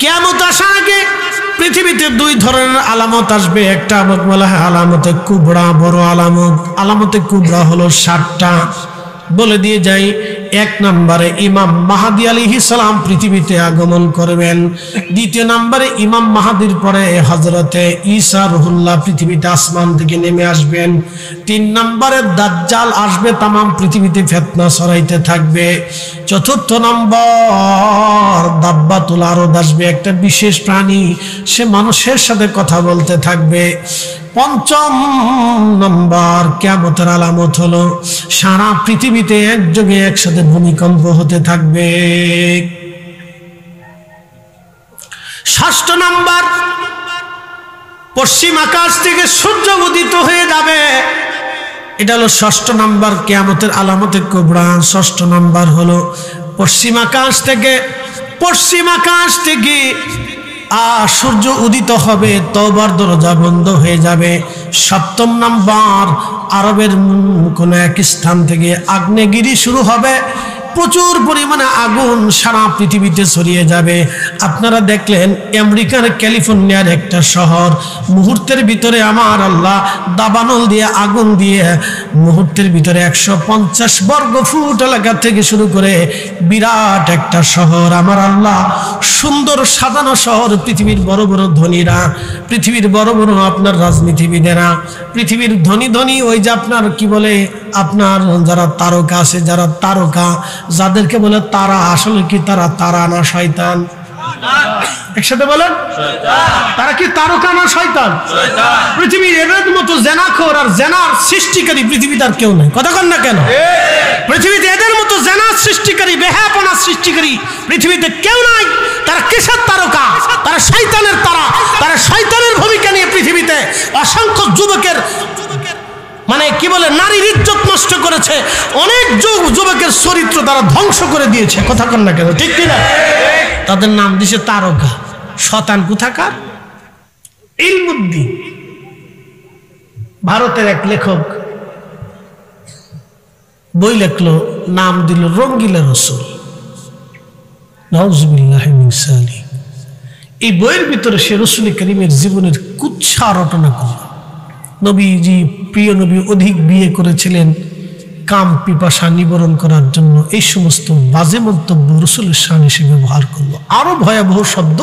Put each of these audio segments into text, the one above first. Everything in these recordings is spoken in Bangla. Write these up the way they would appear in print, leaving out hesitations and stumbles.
কিয়ামত আসার আগে পৃথিবীতে দুই ধরনের আলামত আসবে। একটা বলা হয় আলামতে কুবরা, বড় আলামত। আলামতে কুবরা হলো 7টা। বলে দিয়ে যাই, 1 নম্বরে ইমাম মাহদী আলাইহিস সালাম পৃথিবীতে আগমন করবেন। 2 নম্বরে ইমাম মাহদীর পরে হযরতে ঈসা রুহুল্লাহ পৃথিবীতে আসমান থেকে নেমে আসবেন। 3 নম্বরে দাজ্জাল আসবে, তামাম পৃথিবীতে ফিতনা ছড়াইতে থাকবে। 4র্থ নম্বর দাব্বাতুল আরদ আসবে, একটা বিশেষ প্রাণী, সে মানুষের সাথে কথা বলতে থাকবে। 5ম নম্বর কিয়ামতের আলামত হলো সারা পৃথিবীতে একযোগে একসাথে ভূমিকম্প হতে থাকবে। 6ষ্ঠ নম্বর পশ্চিম আকাশ থেকে সূর্য উদিত হয়ে যাবে। এটা হলো 6ষ্ঠ নম্বর কিয়ামতের আলামতে কুবরা। 6ষ্ঠ নম্বর হলো পশ্চিম আকাশ থেকে সূর্য উদিত হবে, তওবার দরজা বন্ধ হয়ে যাবে। 7ম নম্বর আরবের কোন এক স্থান থেকে আগ্নেয়গিরি শুরু হবে, প্রচুর পরিমাণে আগুন সারা পৃথিবীতে ছড়িয়ে যাবে। আপনারা দেখলেন আমেরিকার ক্যালিফোর্নিয়ার একটা শহর, মুহূর্তের ভিতরে আমার আল্লাহ দাবানল দিয়ে আগুন দিয়ে মুহূর্তের ভিতরে 150 বর্গ ফুট এলাকা থেকে শুরু করে বিরাট একটা শহর, আমার আল্লাহ সুন্দর সাজানো শহর। পৃথিবীর বড় বড় ধনীরা, পৃথিবীর বড় বড় আপনার রাজনীতিবিদেরা, পৃথিবীর ধনী ধনী ওই যে আপনার কি বলে আপনার যারা তারকা আছে, যারা তারকা যাদেরকে বলে তারা, আসলে কি তারা তারা না শয়তান? একসাথে বলেন, তারা কি তারকা না শয়তান? পৃথিবীর এদের মতো জেনাখোর আর জেনার সৃষ্টিকারী পৃথিবীতে আর কেউ নেই। কথা কন না কেন? পৃথিবীতে এদের মতো জেনার সৃষ্টিকারী, বেহায়াপনা সৃষ্টিকারী পৃথিবীতে কেউ নাই। তারা কিসের তারকা? তারা শয়তানের তারা। তারা শয়তানের ভূমিকা নিয়ে পৃথিবীতে অসংখ্য যুবকের মানে কি বলে নারীর ইজ্জত নষ্ট করেছে, অনেক যুবকের চরিত্র তারা ধ্বংস করে দিয়েছে। কথা কন না কেন? ঠিক কিনা? তাদের নাম দিছে তারকা। শয়তান কোথাকার? ইলমুদ্দিন, ভারতের এক লেখক বই লেখলো, নাম দিল রঙ্গিলা রসুল। নাউজুবিল্লাহি মিন যালিক। এই বইয়ের ভিতরে সে রসুল করিমের জীবনের কুৎসা রটনা করল। নবীজি, প্রিয় নবী অধিক বিয়ে করেছিলেন কাম পিপাসা নিবারণ করার জন্য। এই সমস্ত বাজে মন্তব্য রসুলের শান হিসেবে ব্যবহার করলো। আরো ভয়াবহ শব্দ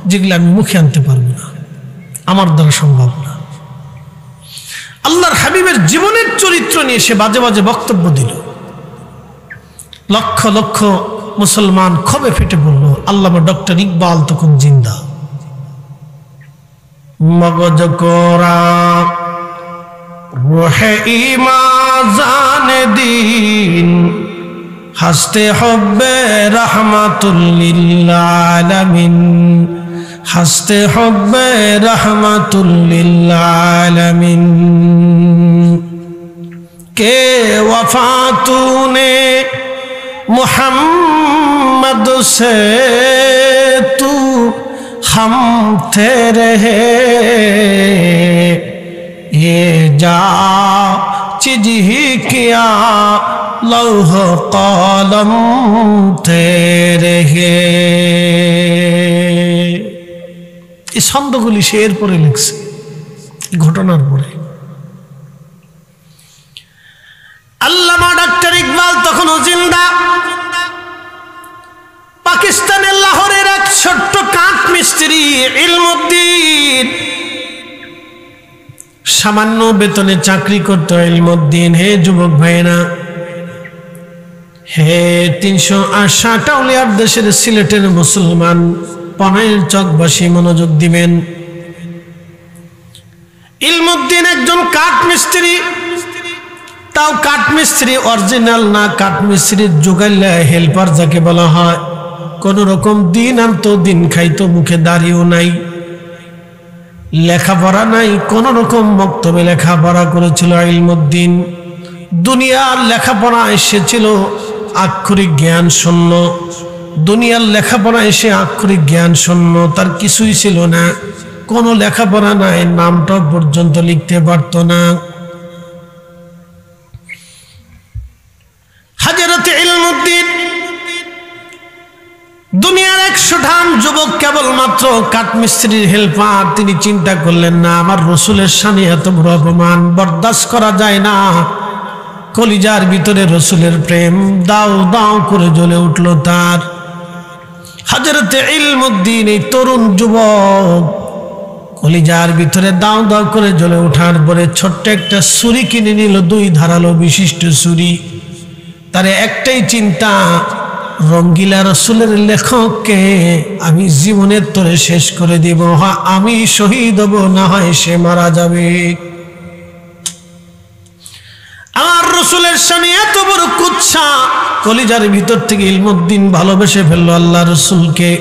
যেগুলো আমি মুখে আনতে পারবো না, আমার দ্বারা সম্ভব না। আল্লাহর হাবিবের জীবনের চরিত্র নিয়ে সে বাজে বাজে বক্তব্য দিল। লক্ষ লক্ষ মুসলমান ক্ষোভে ফেটে পড়ল। আল্লামা ডক্টর ইকবাল তখন জিন্দা। মগজ কোরা রোহে ইমাজান দিন হাসতে হব্বে রহমাতুল্লিল আলামিন, হাসতে হব্বে রহমাতুল্লিল আলামিন। কে ওয়াফা তूने मोहम्मद से तू हम तेरे ये जा चीज ही किया लौह कलम तेरे। এই ছন্দগুলি সে এরপরে লিখছে ঘটনার পরে। আল্লামা ডক্টর ইকবাল তখনও জিন্দা। পাকিস্তানের লাহোরের এক ছোট্ট কাঠ মিস্ত্রি ইলমুদ্দিন, সামান্য বেতনে চাকরি করত ইলমুদ্দিন। হে যুবক ভাইরা, হে 360 আউলিয়ার দেশের সিলেটের মুসলমান, পানাইয়ের চকবাসী মনোযোগ দিবেন। ইলমুদ্দিন একজন কাঠ মিস্ত্রি, তাও কাঠ মিস্ত্রি অরিজিনাল না, কাঠ মিস্ত্রির জোগাইলা হেল্পার যাকে বলা হয়। কোন রকম দিন আনতো, দিন খাইতো, মুখে দাড়িও নাই, লেখাপড়া নাই, কোন রকম মক্তবে লেখাপড়া করেছিল ইলমুদ্দিন। দুনিয়ার লেখাপড়া এসেছিল আক্ষরিক জ্ঞান শূন্য। দুনিয়ার লেখাপড়া এসে আক্ষরিক জ্ঞান শূন্য, তার কিছুই ছিল না, কোনো লেখাপড়া নাই, নামটা পর্যন্ত লিখতে পারত না। হযরত ইলমুদ্দিন দুনিয়ার 100 ধাম যুবক কেবলমাত্র কাঠমিস্ত্রির হেল্পার, তিনি চিন্তা করলেন না আমার রসুলের শানে এত বড় অপমান বরদাস্ত করা যায় না। কলিজার ভিতরে রসুলের প্রেম দাও দাও করে জ্বলে উঠল তার। হযরতে ইলমুদ্দিন এই তরুণ যুবক কলিজার ভিতরে দাও দাও করে জ্বলে ওঠার পরে ছোট্ট একটা ছুরি কিনে নিল, 2 ধারালো বিশিষ্ট ছুরি। তার একটাই চিন্তা, রঙ্গিলা রসুলের লেখককে আমি জীবনের তরে শেষ করে দিব, হয় আমি শহীদ হব না হয় সে মারা যাবে। আমার রসুলের সামনে এত বড় কুৎসা, কলিজার ভিতর থেকে ইলমুদ্দিন ভালোবেসে ফেললো আল্লাহ রসুলকে।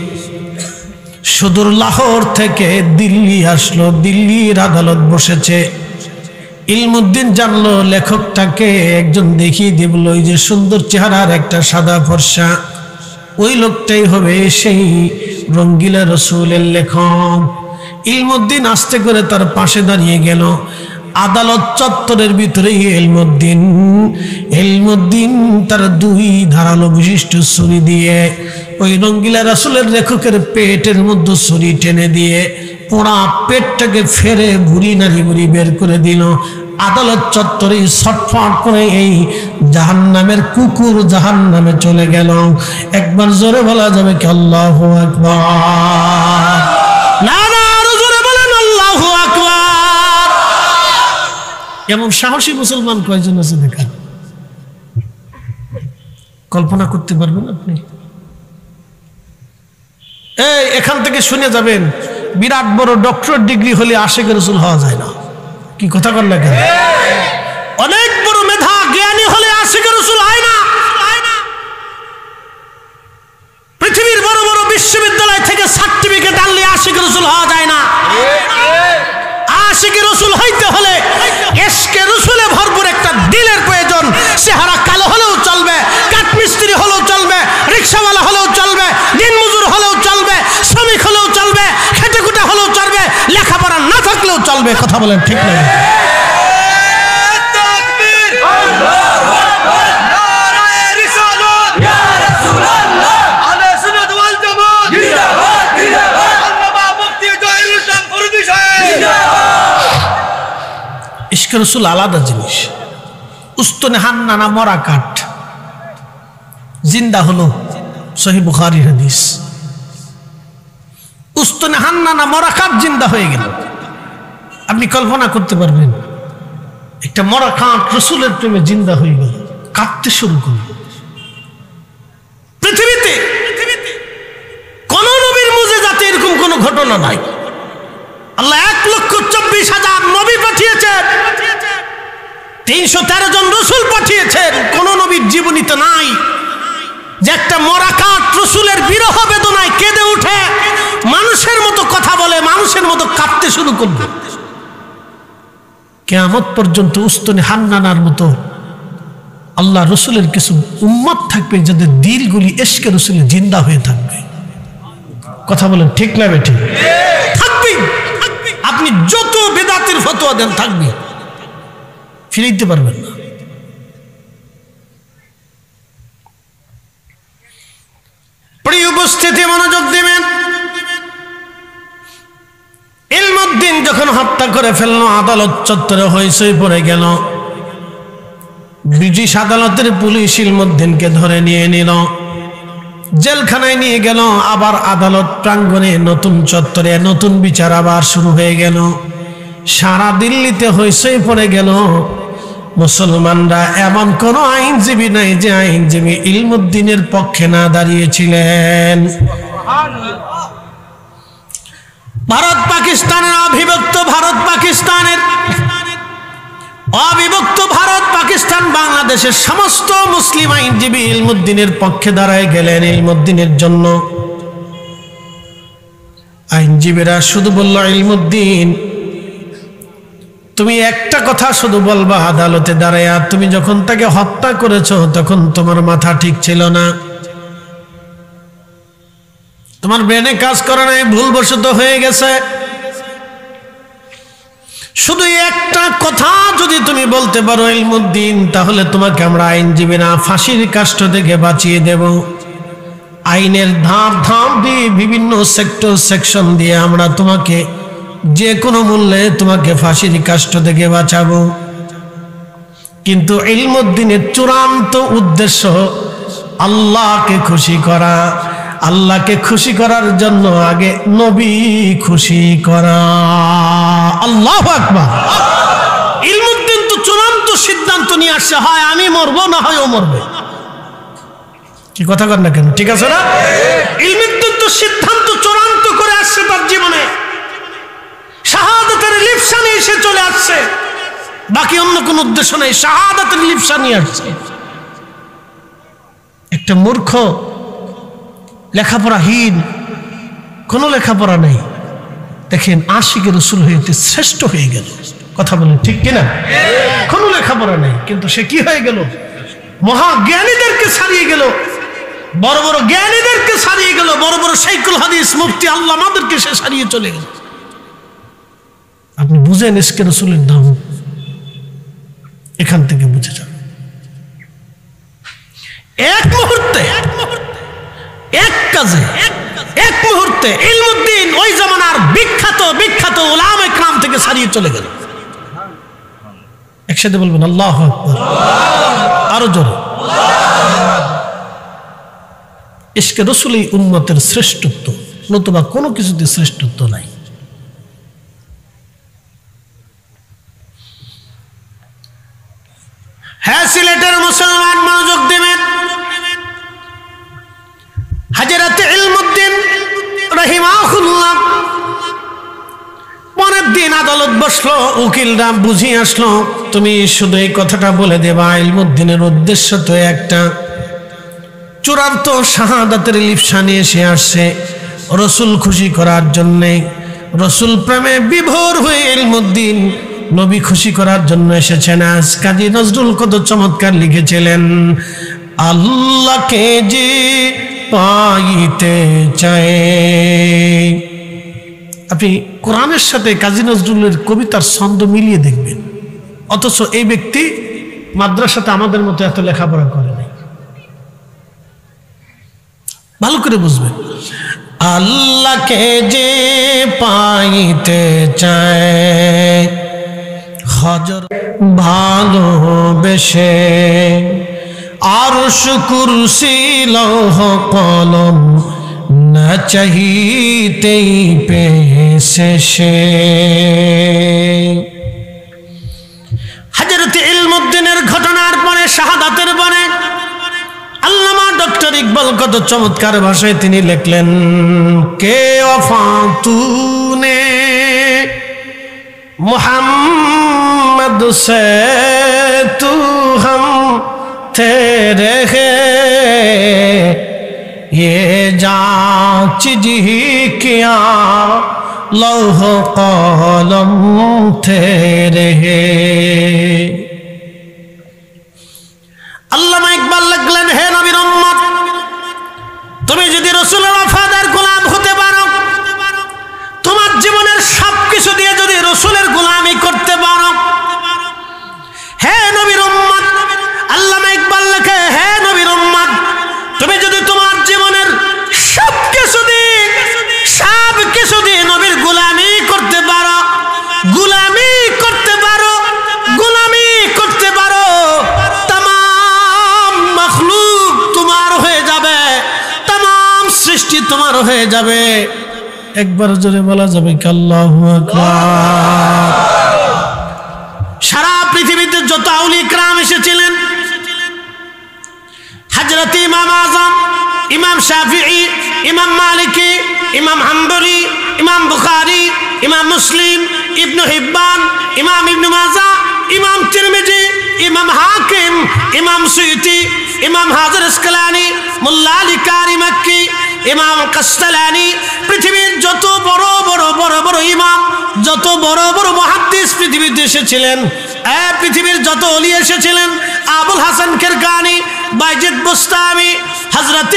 সুদূর লাহোর থেকে দিল্লি আসলো, দিল্লির আদালত বসেছে। ইলমুদ্দিন জানলো লেখকটাকে একজন দেখিয়ে দিবল, ওই যে সুন্দর চেহারার একটা সাদা ফর্সা, ওই লোকটাই হবে সেই রঙ্গিলা রসুলের লেখক। ইলমুদ্দিন আস্তে করে তার পাশে দাঁড়িয়ে গেল। আদালত চত্বরের ভিতরে ইলমুদ্দিন তার 2 ধারালো বিশিষ্ট ছুরি দিয়ে ওই রঙ্গিলা রাসূলের লেখকের পেটের মধ্যে ছুরি টেনে দিয়ে পোড়া পেটটাকে ফেরে ভুড়ি নাড়ি ভুড়ি বের করে দিল। আদালত চত্বরে ছটফট করে এই জাহান্নামের কুকুর জাহান্নামে চলে গেল। একবার জোরে বলা যাবে কি আল্লাহু আকবার? না না, আরো জোরে বলেন আল্লাহু আকবার। এমন সাহসী মুসলমান কয়জন আছে দেখেন, কল্পনা করতে পারবেন আপনি? এই এখান থেকে শুনে যাবেন, বিরাট বড় ডক্টর ডিগ্রি হলে আশিক রাসূল হওয়া যায় না। কি কথা বল না কেন? অনেক বড় মেধা জ্ঞানী হলে আশিক রাসূল হয় না। পৃথিবীর বড় বড় বিশ্ববিদ্যালয় থেকে সার্টিফিকেট আনলে আশিক রাসূল হওয়া যায় না। আশিক রাসূল হইতে হলে ইশকে রাসূলে ভরপুর একটা দিলের প্রয়োজন। চেহারা কালো হলেও চলবে, কাঠমিস্ত্রি হলেও চলবে, রিকশাওয়ালা হলেও চলবে, দিনমজুর হলেও চলবে, শ্রমিক হলেও চলবে, খেটেখুটে হলেও চলবে, লেখাপড়া না থাকলেও চলবে। কথা বলেন ঠিক না? ইশকে রাসূল আলাদা জিনিস। উস্তনে হান্নানা মরা কাঠ জিন্দা হলো, সহিহ বুখারী হাদিস। উস্তনে হান্নানা মরা কাঠ জিন্দা হয়ে গেল। আপনি কল্পনা করতে পারবেন একটা মরা কাঠ রাসূলের প্রেমে জিন্দা হয়ে গেল, কাঁদতে শুরু করল। পৃথিবীতে কোন নবীর মুজিজাতে এরকম কোন ঘটনা নাই। আল্লাহ 1,24,000 নবী পাঠিয়েছেন, 313 জন রাসূল পাঠিয়েছেন। কোন নবীর জীবনীতে নাই যে একটা মরা কাঠ রাসূলের বিরহ বেদনায় কেঁদে উঠে মানুষের মতো কথা বলে, মানুষের মতো কাঁদতে শুরু করবে। কিয়ামত পর্যন্ত উস্তনে হান্নানার মতো আল্লাহ রসুলের কিছু উম্মত থাকবে যাদের দিলগুলি ইশকে রাসূলে জিন্দা হয়ে থাকবে। কথা বলেন ঠিক না বেঠিক? থাকবে। আপনি যত বেদাতের ফতোয়া দেন থাকবে, ফিরে দিতে পারবেন না। প্রিয় উপস্থিতি, মনোযোগ দিবেন। ইলমুদ্দিন যখন হত্যা করে ফেললো, আদালত চত্বরে হইচই পড়ে গেল। ব্রিটিশ আদালতের পুলিশ ইলমুদ্দিনকে ধরে নিয়ে নিল, জেলখানায় নিয়ে গেল। আবার আদালত প্রাঙ্গণে নতুন চত্বরে নতুন বিচার আবার শুরু হয়ে গেল। সারা দিল্লিতে হইচই পড়ে গেল। মুসলমানরা এমন কোন আইনজীবী নাই যে আইনজীবী ইলমুদ্দিনের পক্ষে না দাঁড়িয়েছিলেন। ভারত পাকিস্তানের অবিভক্ত ভারত পাকিস্তানের অবিভক্ত ভারত পাকিস্তান বাংলাদেশের সমস্ত মুসলিম আইনজীবী ইলমুদ্দিনের পক্ষে দাঁড়ায় গেলেন ইলমুদ্দিনের জন্য। আইনজীবীরা শুধু বলল, ইলমুদ্দিন তুমি একটা কথা শুধু বলবা আদালতে দাঁড়ায়া, তুমি যখন তাকে হত্যা করেছো তখন তোমার মাথা ঠিক ছিল না, তোমার ব্রেনে কাজ করে নাই, ভুলবশত হয়ে গেছে। শুধু একটা কথা যদি তুমি বলতে পারো ইলমুদ্দিন, তাহলে তোমাকে আমরা আইনজীবীরা ফাঁসির কাষ্ঠ থেকে বাঁচিয়ে দেব। আইনের ধাপ দিয়ে বিভিন্ন সেকশন দিয়ে আমরা তোমাকে যে কোনো মূল্যে তোমাকে ফাঁসির কাষ্ঠ থেকে বাঁচাবো। কিন্তু ইলমুদ্দিনের চূড়ান্ত উদ্দেশ্য আল্লাহকে খুশি করা। আল্লাহকে খুশি করার জন্য আগে নবী খুশি করা। আল্লাহু আকবার। ইলমুদ্দিন তো চূড়ান্ত সিদ্ধান্ত নিয়ে আসছে, হয় আমি মরবো না হয় ও মরবে। কি কথা কর না কেন? ঠিক আছে না? ইলমুদ্দিন তো সিদ্ধান্ত চূড়ান্ত করে আসছে তার জীবনে, শাহাদাতের লিপ্সা নিয়ে সে চলে আসছে, বাকি অন্য কোন উদ্দেশ্য নেই, শাহাদাতের লিপ্সা নিয়ে আসছে। একটা মূর্খ লেখাপড়াহীন, কোনো লেখাপড়া নেই, দেখেন আশিকে রাসূল হইতে শ্রেষ্ঠ হয়ে গেল। কথা বলেন ঠিক কিনা? কোনো লেখাপড়া নেই, কিন্তু সে কি হয়ে গেল? মহাজ্ঞানীদেরকে ছাড়িয়ে গেল, বড় বড় জ্ঞানীদেরকে ছাড়িয়ে গেল, বড় বড় শাইখুল হাদিস মুফতি আল্লামাদেরকে সে ছাড়িয়ে চলে গেল। আপনি বুঝেন ইশকে রাসূলের দাম, এখান থেকে বুঝে যান। এক মুহূর্তে, এক কাজে, এক মুহূর্তে ইলমুদ্দিন ওই জামানার বিখ্যাত উলামা ইকরাম থেকে ছাড়িয়ে চলে গেল। একসাথে বলবেন আল্লাহু আকবার, আরো জোরে। ইশকে রাসূলই উম্মতের শ্রেষ্ঠত্ব, নতুবা কোনো কিছুতে শ্রেষ্ঠত্ব নাই। হ্যাঁ, সিলেটের মুসলমান মনোযোগ দিবেন। হযরত ইলমুদ্দিন রাহিমাহুল্লাহ পরের দিন আদালত বসলো, উকিলরা বুঝিয়ে আসলো, তুমি শুধু এই কথাটা বলে দেবা ইলমুদ্দিনের উদ্দেশ্য তো একটা, চূড়ান্ত শাহাদাতের লিপ্সা নিয়ে এসে আসছে রসুল খুশি করার জন্যে, রসুল প্রেমে বিভোর হয়ে ইলমুদ্দিন নবী খুশি করার জন্য এসেছেন। আজ কাজী নজরুল কত চমৎকার লিখেছিলেন, আল্লাহকে যে পাইতে চায়। আপনি কোরআনের সাথে কাজী নজরুলের কবিতার ছন্দ মিলিয়ে দেখবেন, অথচ এই ব্যক্তি মাদ্রাসাতে আমাদের মতো এত লেখাপড়া করে নাই। ভালো করে বুঝবেন, আল্লাহকে যে পাইতে চায় হজর ভালোবেসে, আরশ কুরসি লৌহ কলম না চাহিতেই পেয়েছে সে। হযরত ইলমুদ্দিনের ঘটনার পরে, শাহাদাতের পরে আল্লামা ডক্টর ইকবাল কত চমৎকার ভাষায় তিনি লিখলেন, কে ওফা তুনে मोहम्मद से तू हम तेरे हैं, ये जांच जी किया लौह कलम तेरे हैं। আল্লামা ইকবাল লিখলেন, হে নবীর উম্মত, তুমি যদি রাসূলের ওফাদার গোলাম হতে পারো, তোমার জীবনের সবকিছু দিয়ে যদি রাসূলের গোলামি করতে পারো, হে নবীর উম্মত, আল্লামা ইকবাল লেখে, হে নবীর উম্মত, তুমি যদি তোমার জীবনের সবকিছু দিয়ে নবীর গোলামি করতে পারো, গোলামি করতে পারো, গোলামি করতে পারো, তামাম মাখলুক তোমার হয়ে যাবে, তামাম সৃষ্টি তোমার হয়ে যাবে। একবার জোরে বলা যাবে কি আল্লাহু আকবার। সারা পৃথিবীতে যত আউলিয়া কিরাম এসেছিলেন, হযরত ইমাম আযম, ইমাম শাফিঈ, ইমাম মালিকি, ইমাম হাম্বলি, ইমাম বুখারী, ইমাম মুসলিম, ইবনে হিব্বান, ইমাম ইবনে মাজাহ, ইমাম তিরমিজি, ইমাম হাকিম, ইমাম সুয়ুতি, ইমাম হাজার আসকালানি, মোল্লা আলী কারি মক্কি, ইমাম কাসতালানি, পৃথিবীর যত বড় বড় ইমাম, যত বড় বড় মুহাদ্দিস পৃথিবীতে এসেছিলেন, পৃথিবীর যত ওলি এসেছিলেন, আবুল হাসান কিরকানি, বাইজিদ বুস্তামি, হযরত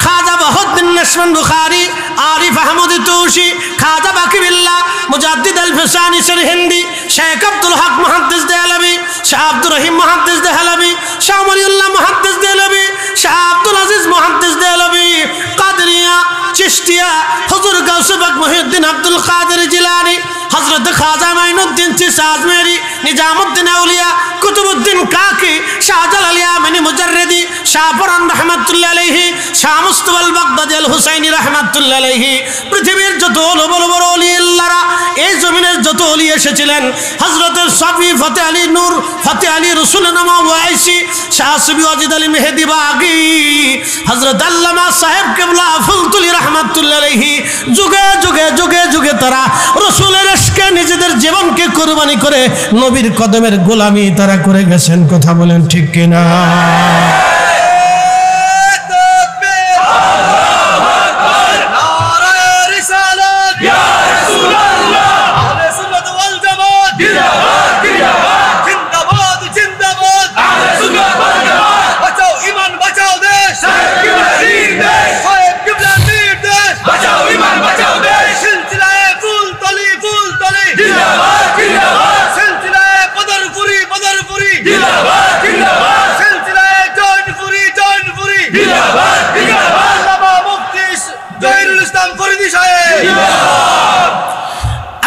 খাজা বাহাউদ্দিন নাশবন্দ বুখারী, আরিফ আহমদ তুশি, খাজা বাকিবিল্লাহ, মুজাদ্দিদ আল ফিসানি সিরহিন্দি, শেখ আব্দুল হক মুহাদ্দিস দেহলভী, শাহ আব্দুর রহিম মুহাদ্দিস দেহলভী, শাহ ওলিউল্লাহ মুহাদ্দিস দেহলভী, শাহ আব্দুল আজিজ মুহাদ্দিস দেহলভী, কাদরিয়া, চিশতিয়া, হুজুর গাউসে পাক মুহিউদ্দিন আব্দুল কাদের জিলানী, হযরত খাজা মাইনুদ্দিন চিশতি আজমেরি, নিজামুদ্দিন আউলিয়া, কুতুবউদ্দিন কাকি, শাহজালাল ইয়ামানি মুজাররিদি, শাহ ফরহান রাহমাতুল্লাহ আলাইহি, শাহ মুস্তাফা আল বাগদাদি আল হুসাইনি রাহমাতুল্লাহ আলাইহি, পৃথিবীর যত বড় বড় ওলি আল্লাহরা, এই জমিনের যত ওলি এসেছিলেন, হযরত সাফি ফতে আলী নূর, ফতে আলী রসুল নামা ওয়াইসি, শাহ সুবি ওয়াজিদ আলী মেহেদি বাগি, হযরত আল্লামা সাহেব কেবলা ফুলতুলি রাহমাতুল্লাহ আলাইহি, যুগে যুগে যুগে যুগে তারা রসুলের ইশকে নিজেদের জীবনকে কুরবানি করে নবীর কদমের গোলামি তারা করে গেছেন। কথা বলেন ঠিক কিনা?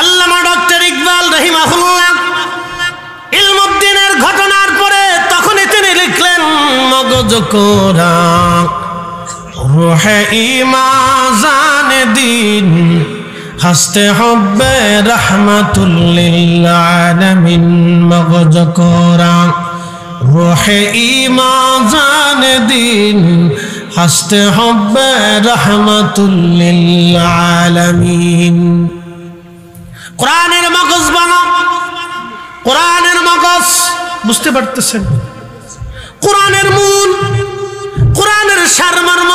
আল্লামা ডক্টর ইকবাল রাহিমাহুল্লাহ ইলমুদ্দিনের ঘটনার পরে তখনই তিনি লিখলেন, মগজ কোরা রূহে ঈমান দিন হাসতে হবে রাহমাতুল লিল আলামিন। মগজ কোরা রূহে ঈমান দিন হাসতে হবে রাহমাতুল লিল আলামিন। কোরআনের মগজ বানাও, কোরআনের মগজ, বুঝতে পারতেছেন? কোরআনের মূল, কোরআনের সারমর্ম,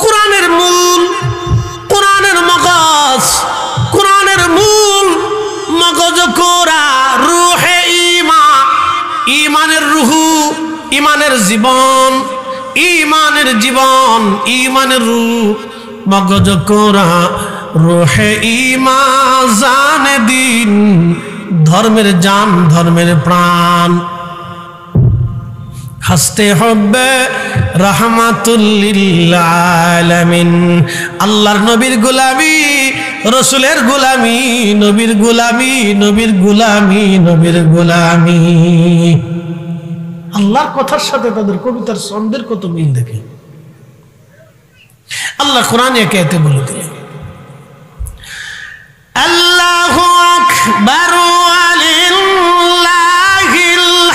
কোরআনের মূল, কোরআনের মগজ, কোরআনের মূল মগজ কোরা রূহে ঈমান, ঈমানের রুহু, ঈমানের জীবন, ঈমানের জীবন, ঈমানের রূহ, মগজ কোরা রূহে ঈমান দিন, ধর্মের জান, ধর্মের প্রাণ, হাসতে হবে রাহমাতুল লিল আলামিন। আল্লাহর নবীর গোলামি, রসুলের গোলামি, নবীর গোলামি, নবীর গোলামি, নবীর গোলামি। আল্লাহর কথার সাথে তাদের কবিতার ছন্দের কত মিল দেখে। আল্লাহ কোরআনে একে এতে বলে দিলেন, আল্লাহু আকবার ওয়ালিল্লাহিল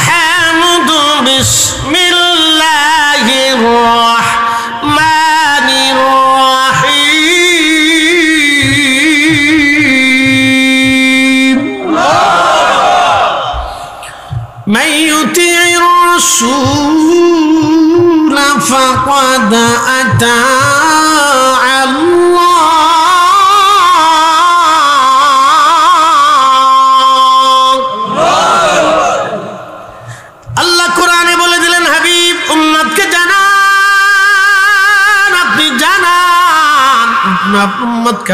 হামদু বিসমিল্লাহির রাহমানির রাহিম। মান ইউতি'ir রাসূল ফাকাদ আতা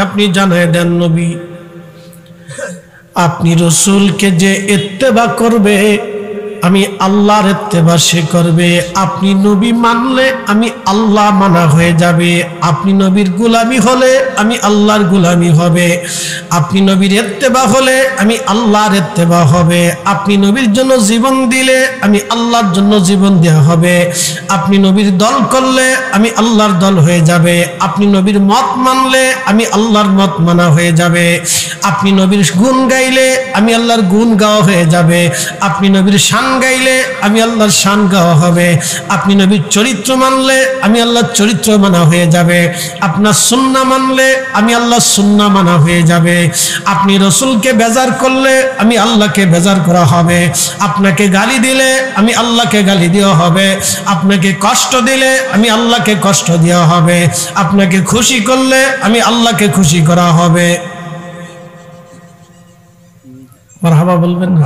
আপনি জানায় দেন নবী, আপনি রসুলকে যে ইত্তেবা করবে আমি আল্লাহর ইত্তেবা সে করবে। আপনি নবী মানলে আমি আল্লাহ মানা হয়ে যাবে। আপনি নবীর গোলামি হলে আমি আল্লাহর গোলামি হবে। আপনি নবীর ইত্তেবা হলে আমি আল্লাহর ইত্তেবা হবে। আপনি নবীর জন্য জীবন দিলে আমি আল্লাহর জন্য জীবন দেওয়া হবে। আপনি নবীর দল করলে আমি আল্লাহর দল হয়ে যাবে। আপনি নবীর মত মানলে আমি আল্লাহর মত মানা হয়ে যাবে। আপনি নবীর গুণ গাইলে আমি আল্লাহর গুণ গাওয়া হয়ে যাবে। আপনি নবীর শান গাইলে আমি আল্লাহর শান গাওয়া হবে। আপনি নবীর চরিত্র মানলে আমি আল্লাহর চরিত্র মানা হয়ে যাবে। আপনার সুন্নাহ মানলে আমি আল্লাহর সুন্নাহ মানা হয়ে যাবে। আপনি রসুলকে বেজার করলে আমি আল্লাহকে বেজার করা হবে। আপনাকে গালি দিলে আমি আল্লাহকে গালি দেওয়া হবে। আপনাকে কষ্ট দিলে আমি আল্লাহকে কষ্ট দেওয়া হবে। আপনাকে খুশি করলে আমি আল্লাহকে খুশি করা হবে। মারহাবা বলবেন না?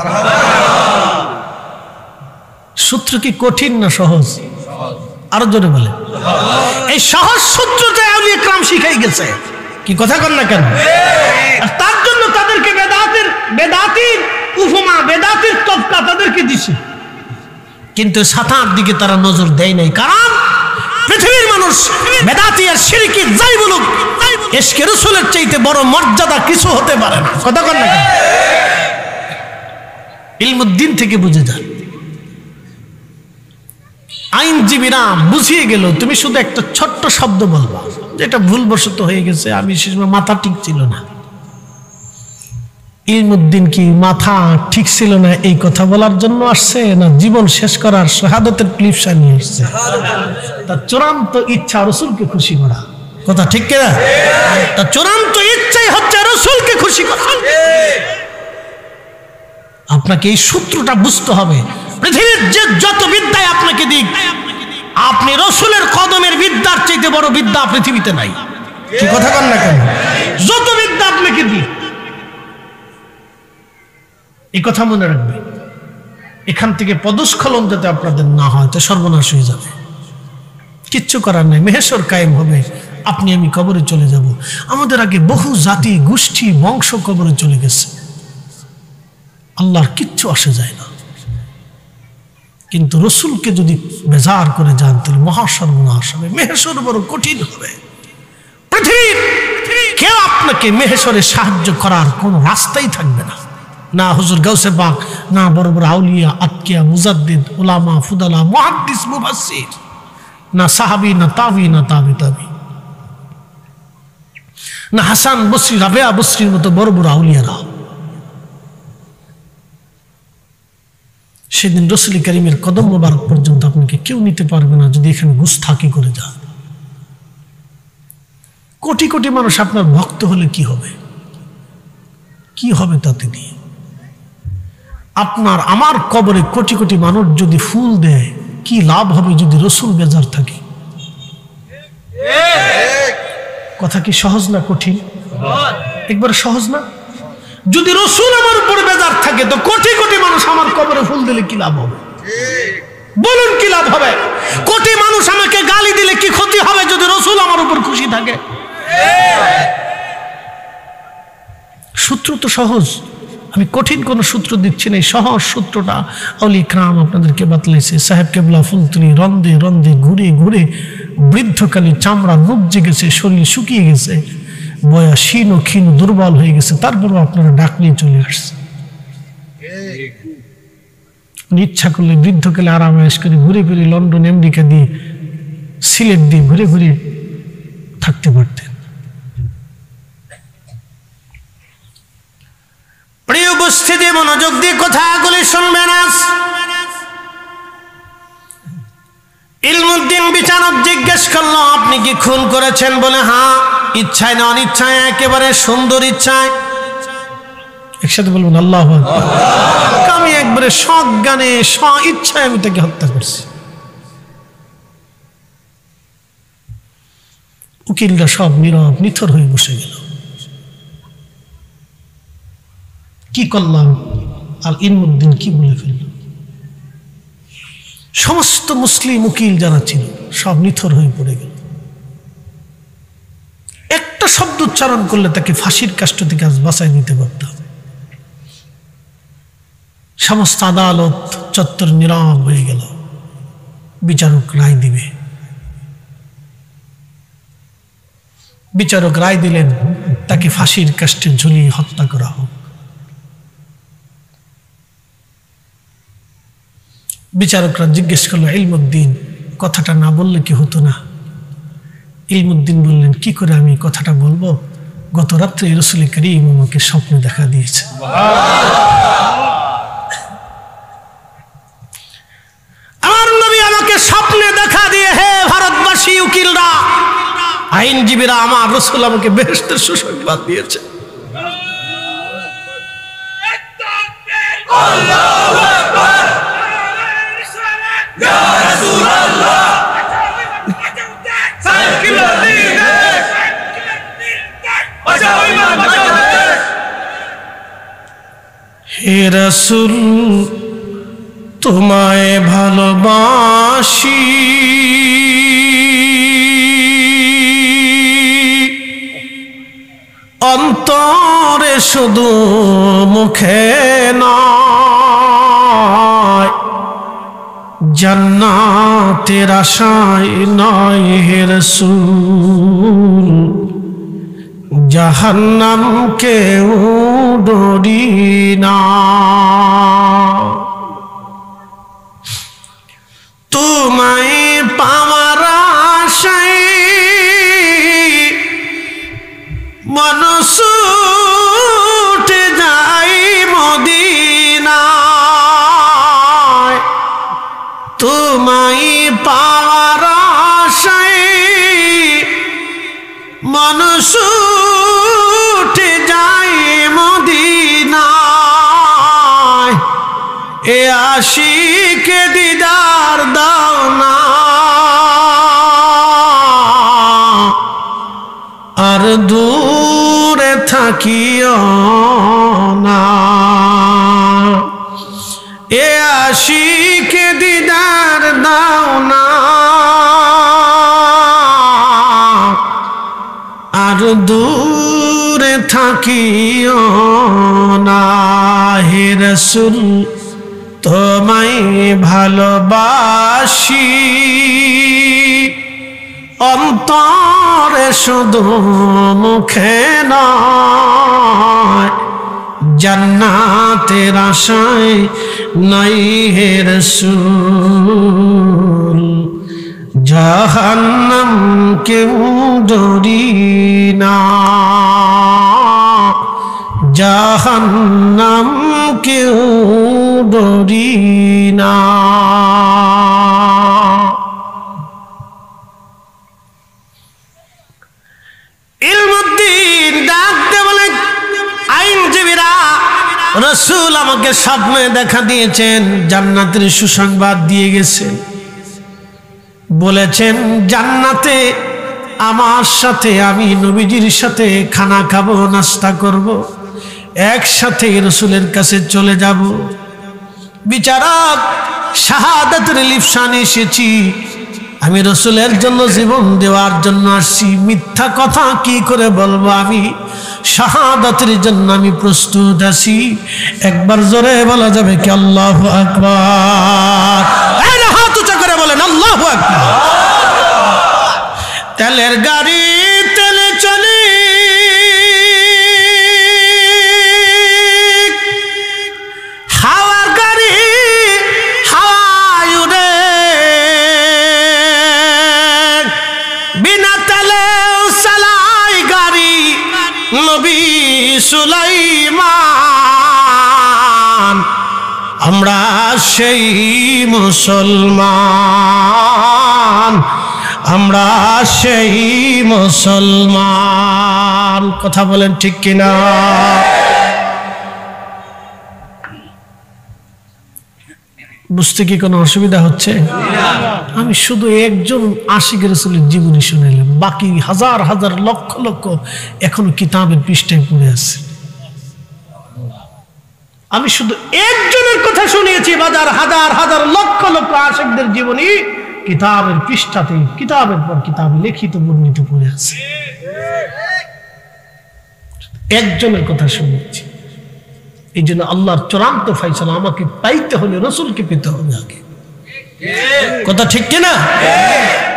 সূত্র কি কঠিন না সহজ? আরো জোরে বলে। এই সহজ সূত্রটা আউলিয়া کرام শিখাই গেছে। কি কথা কর না কেন? আর তার জন্য তাদেরকে বেদাতির উপমা, বেদাতির তবকা তাদেরকে দিছে, কিন্তু সাতার দিকে তারা নজর দেয় নাই। কারণ পৃথিবীর মানুষ বেদাতি আর শিরকি যাই বলুক, ইশকে রাসূলের চাইতে বড় মর্যাদা কিছু হতে পারে না। কথা কন না? ইলমুদ্দিন থেকে বুঝে যান। আইনজীবীরা বুঝিয়ে গেল, তুমি শুধু একটা ছোট্ট শব্দ বলবা যেটা ভুলবশত হয়ে গেছে, আমি সে সময় মাথা ঠিক ছিল না। ইলমুদ্দিন কি মাথা ঠিক ছিল না এই কথা বলার জন্য আসছে, না জীবন শেষ করার শাহাদাতের ক্লিপসা নিয়ে আসছে? তার চূড়ান্ত ইচ্ছা রাসূলকে খুশি করা। কথা ঠিক কিনা? তার চূড়ান্ত ইচ্ছাই হচ্ছে রাসূলকে খুশি করা। আপনাকে এই সূত্রটা বুঝতে হবে। পৃথিবীর যে যত বিদ্যায় আপনাকে দিক, আপনি রাসূলের কদমের বিদ্যার চাইতে বড় বিদ্যা পৃথিবীতে নাই। কি কথা বল না কেন? যত বিদ্যা আপনাকে দিক, এই কথা মনে রাখবে। এখান থেকে পদস্খলন যাতে আপনাদের না হয়, তো সর্বনাশ হয়ে যাবে। কিচ্ছু করার নাই, মেহেশর কায়েম হবে, আপনি আমি কবরে চলে যাব। আমাদের আগে বহু জাতি গোষ্ঠী বংশ কবরে চলে গেছে, আল্লাহর কিচ্ছু আসে যায় না। কিন্তু রাসূলকে যদি বেজার করে যান তাহলে মহা সর্বনাশ হবে, মেহেশর বড় কঠিন হবে। পৃথিবীর কেউ আপনাকে মেহেশরে সাহায্য করার কোনো রাস্তাই থাকবে না। না হুজুর গাউসে পাক, না বড় বড় আউলিয়া, আতকিয়া, মুজাদ্দিদ, উলামা, ফুদালা, মুহাদ্দিস, মুফাসসির, না সাহাবী, না তাবি, না তাবি তাবি, না হাসান বসরি, রাবেয়া বসরির মতো বড় বড় আউলিয়ারা। সেদিন রাসূল কারীমের কদম মোবারক পর্যন্ত আপনাকে কেউ নিতে পারবে না যদি এখানে গুস্তাখি করে যান। কোটি কোটি মানুষ আপনার ভক্ত হলে কি হবে? কি হবে তাতে দিয়ে? আপনার আমার কবরে কোটি কোটি মানুষ যদি ফুল দেয়, কি লাভ হবে যদি রাসূল বেজার থাকে? কথা কি সহজ না কঠিন? একবার সহজ না? যদি রাসূল আমার উপরে বেজার থাকে তো কোটি কোটি মানুষ আমার কবরে ফুল দিলে কি লাভ হবে? বলুন কি লাভ হবে? কোটি মানুষ আমাকে গালি দিলে কি ক্ষতি হবে যদি রাসূল আমার উপর খুশি থাকে? সূত্র তো সহজ, আমি কঠিন কোন সূত্র দিচ্ছি না। এই সহজ সূত্রটা আউলিয়া কিরাম আপনাদেরকে বাতলাইছে। সাহেব কেবলা ফুলতুলি রন্দে রন্দে ঘুরে ঘুরে বৃদ্ধকালে চামড়া মুখ জেগেছে, শরীর শুকিয়ে গেছে, বয়া শীর্ণ ক্ষীণ দুর্বল হয়ে গেছে, তারপরও আপনারা ডাক নিয়ে চলে আসছে। ইচ্ছা করলে বৃদ্ধকালে আরামায়েশ করে ঘুরে ফিরে লন্ডন, আমেরিকা দিয়ে, সিলেট দিয়ে ঘুরে ঘুরে থাকতে পারতেন। প্রিয় উপস্থিতি, মনোযোগ দিয়ে কথাগুলি শুনবেন। ইলমুদ্দিন বিচারক জিজ্ঞেস করলো, আপনি কি খুন করেছেন? বলে হ্যাঁ। ইচ্ছায় না অনিচ্ছায়? একেবারে সুন্দর ইচ্ছায়। একসাথে বলবেন আল্লাহু আকবার। আমি একবারে সজ্ঞানে ইচ্ছায় আমি তাকে হত্যা করছি। উকিলরা সব নীরব নিথর হয়ে বসে গেল। কি করলাম? আর ইলমুদ্দিন কি বলে ফেলল? সমস্ত মুসলিম উকিল যারা ছিল সব নিথর হয়ে পড়ে গেল। একটা শব্দ উচ্চারণ করলে তাকে ফাঁসির কাষ্ঠ থেকে আজ বাঁচাই দিতে পারতাম। সমস্ত আদালত চত্বর নীরব হয়ে গেল। বিচারক রায় দিবে। বিচারক রায় দিলেন তাকে ফাঁসির কাষ্ঠে ঝুলিয়ে হত্যা করা হোক। বিচারকরা জিজ্ঞেস করলো, ইলমুদ্দিন কথাটা না বললে কি হতো না? ইলমুদ্দিন বললেন, কি করে আমি কথাটা বলবো? গত রাত্রে রাসূল কারীম আমাকে স্বপ্নে দেখা দিয়েছে। আমার নবী আমাকে স্বপ্নে দেখা দিয়ে, হে ভারতবাসী উকিলরা, আইনজীবীরা, আমার রাসূল আমাকে বেহেশতের সুসংবাদ দিয়েছে। আল্লাহু আকবার, ইয়া রাসূলুল্লাহ, হে রাসূল তোমায় ভালোবাসি, অন্তরে শুধু মুখে নয়, জান্নাতের আশায় নয় হে রাসূল, জাহান্নাম কেউ ডরি না। তোমায় পাওয়ার আশায় মানুষ ছুটে যায় মদিনায়, তোমায় পাওয়ার আশায় মানুষ ছুটে যায় মদিনায়। এ আশিকে দিদার দাও না, আর দূরে থাকিও না। এ আশিকে দিদার দাও না, আর দূরে থাকিও না। হে রাসূল তোমায় ভালোবাসি, অন্তরে শুধু মুখে নয়, জান্নাতের আশায় নাই হে রাসূল, জাহান্নাম কেউ ডরি না, জাহান্নাম কেউ ডরি না। ইলমুদ্দিন ডাকতে বলে, আইনজীবীরা রাসূল আমাকে স্বপ্নে দেখা দিয়েছেন, জান্নাতের সুসংবাদ দিয়ে গেছেন, বলেছেন জান্নাতে আমার সাথে আমি নবীজির সাথে খানা খাবো, নাস্তা করব, একসাথে রাসূলের কাছে চলে যাব। বিচারক শাহাদাতের লিপসানে এসেছি, আমি রাসূলের জন্য জীবন দেওয়ার জন্য আসছি, মিথ্যা কথা কি করে বলবো? আমি শাহাদাতের জন্য আমি প্রস্তুত আছি। একবার জোরে বলা যাবে কি আল্লাহু আকবার? এই না, হাত উঁচা করে বলেন আল্লাহু আকবার। তেলের গাড়ি তেলে চলে, হাওয়ার গাড়ি হাওয়ায় উড়ে, বিনা তেলে চালায় গাড়ি নবী সুলাইমান। আমরা সেই মুসলমান, আমরা সেই মুসলমান। কথা বলেন ঠিক কিনা? বুঝতে কি কোনো অসুবিধা হচ্ছে? আমি শুধু একজন আশিক রাসূলের জীবনী শুনাইলাম, বাকি হাজার হাজার লক্ষ লক্ষ এখনো কিতাবের পৃষ্ঠায় পড়ে আছে। আমি শুধু একজনের কথা শুনিয়েছি, বাজার হাজার হাজার লক্ষ লক্ষ আশিকদের জীবনী কিতাবের পৃষ্ঠাতে কিতাবের পর কিতাব লিখিত বর্ণিত পড়ে আছে। একজনের কথা শুনেছি। এই জন্য আল্লাহর চূড়ান্ত ফয়সালা, আমাকে পাইতে হলে রাসূলকে পেতে হবে আগে। কথা ঠিক কিনা?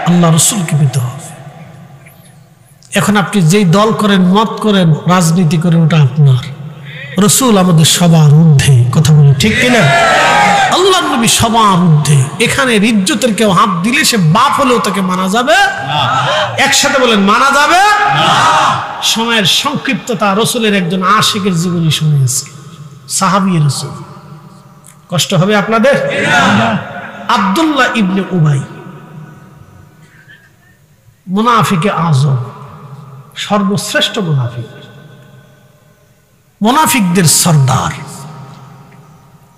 আল্লাহ রাসূলকে পেতে হবে। এখন আপনি যেই দল করেন, মত করেন, রাজনীতি করেন, ওটা আপনার। রাসূল আমাদের সবার ঊর্ধ্বে। কথা বলেন ঠিক কিনা? আল্লাহর নবী সবার ঊর্ধ্বে। এখানে ইজ্জতের কেউ হাত দিলে সে বাপ হলেও তাকে মানা যাবে না। একসাথে বলেন মানা যাবে না। সময়ের সংক্ষিপ্ততা, রাসূলের একজন আশিকের জীবনী শুনিয়েছি, সাহাবী রাসূল। কষ্ট হবে আপনাদের? আব্দুল্লাহ ইবনে উবাই, মুনাফিকে আযম, সর্বশ্রেষ্ঠ মুনাফিক, মুনাফিকদের সর্দার।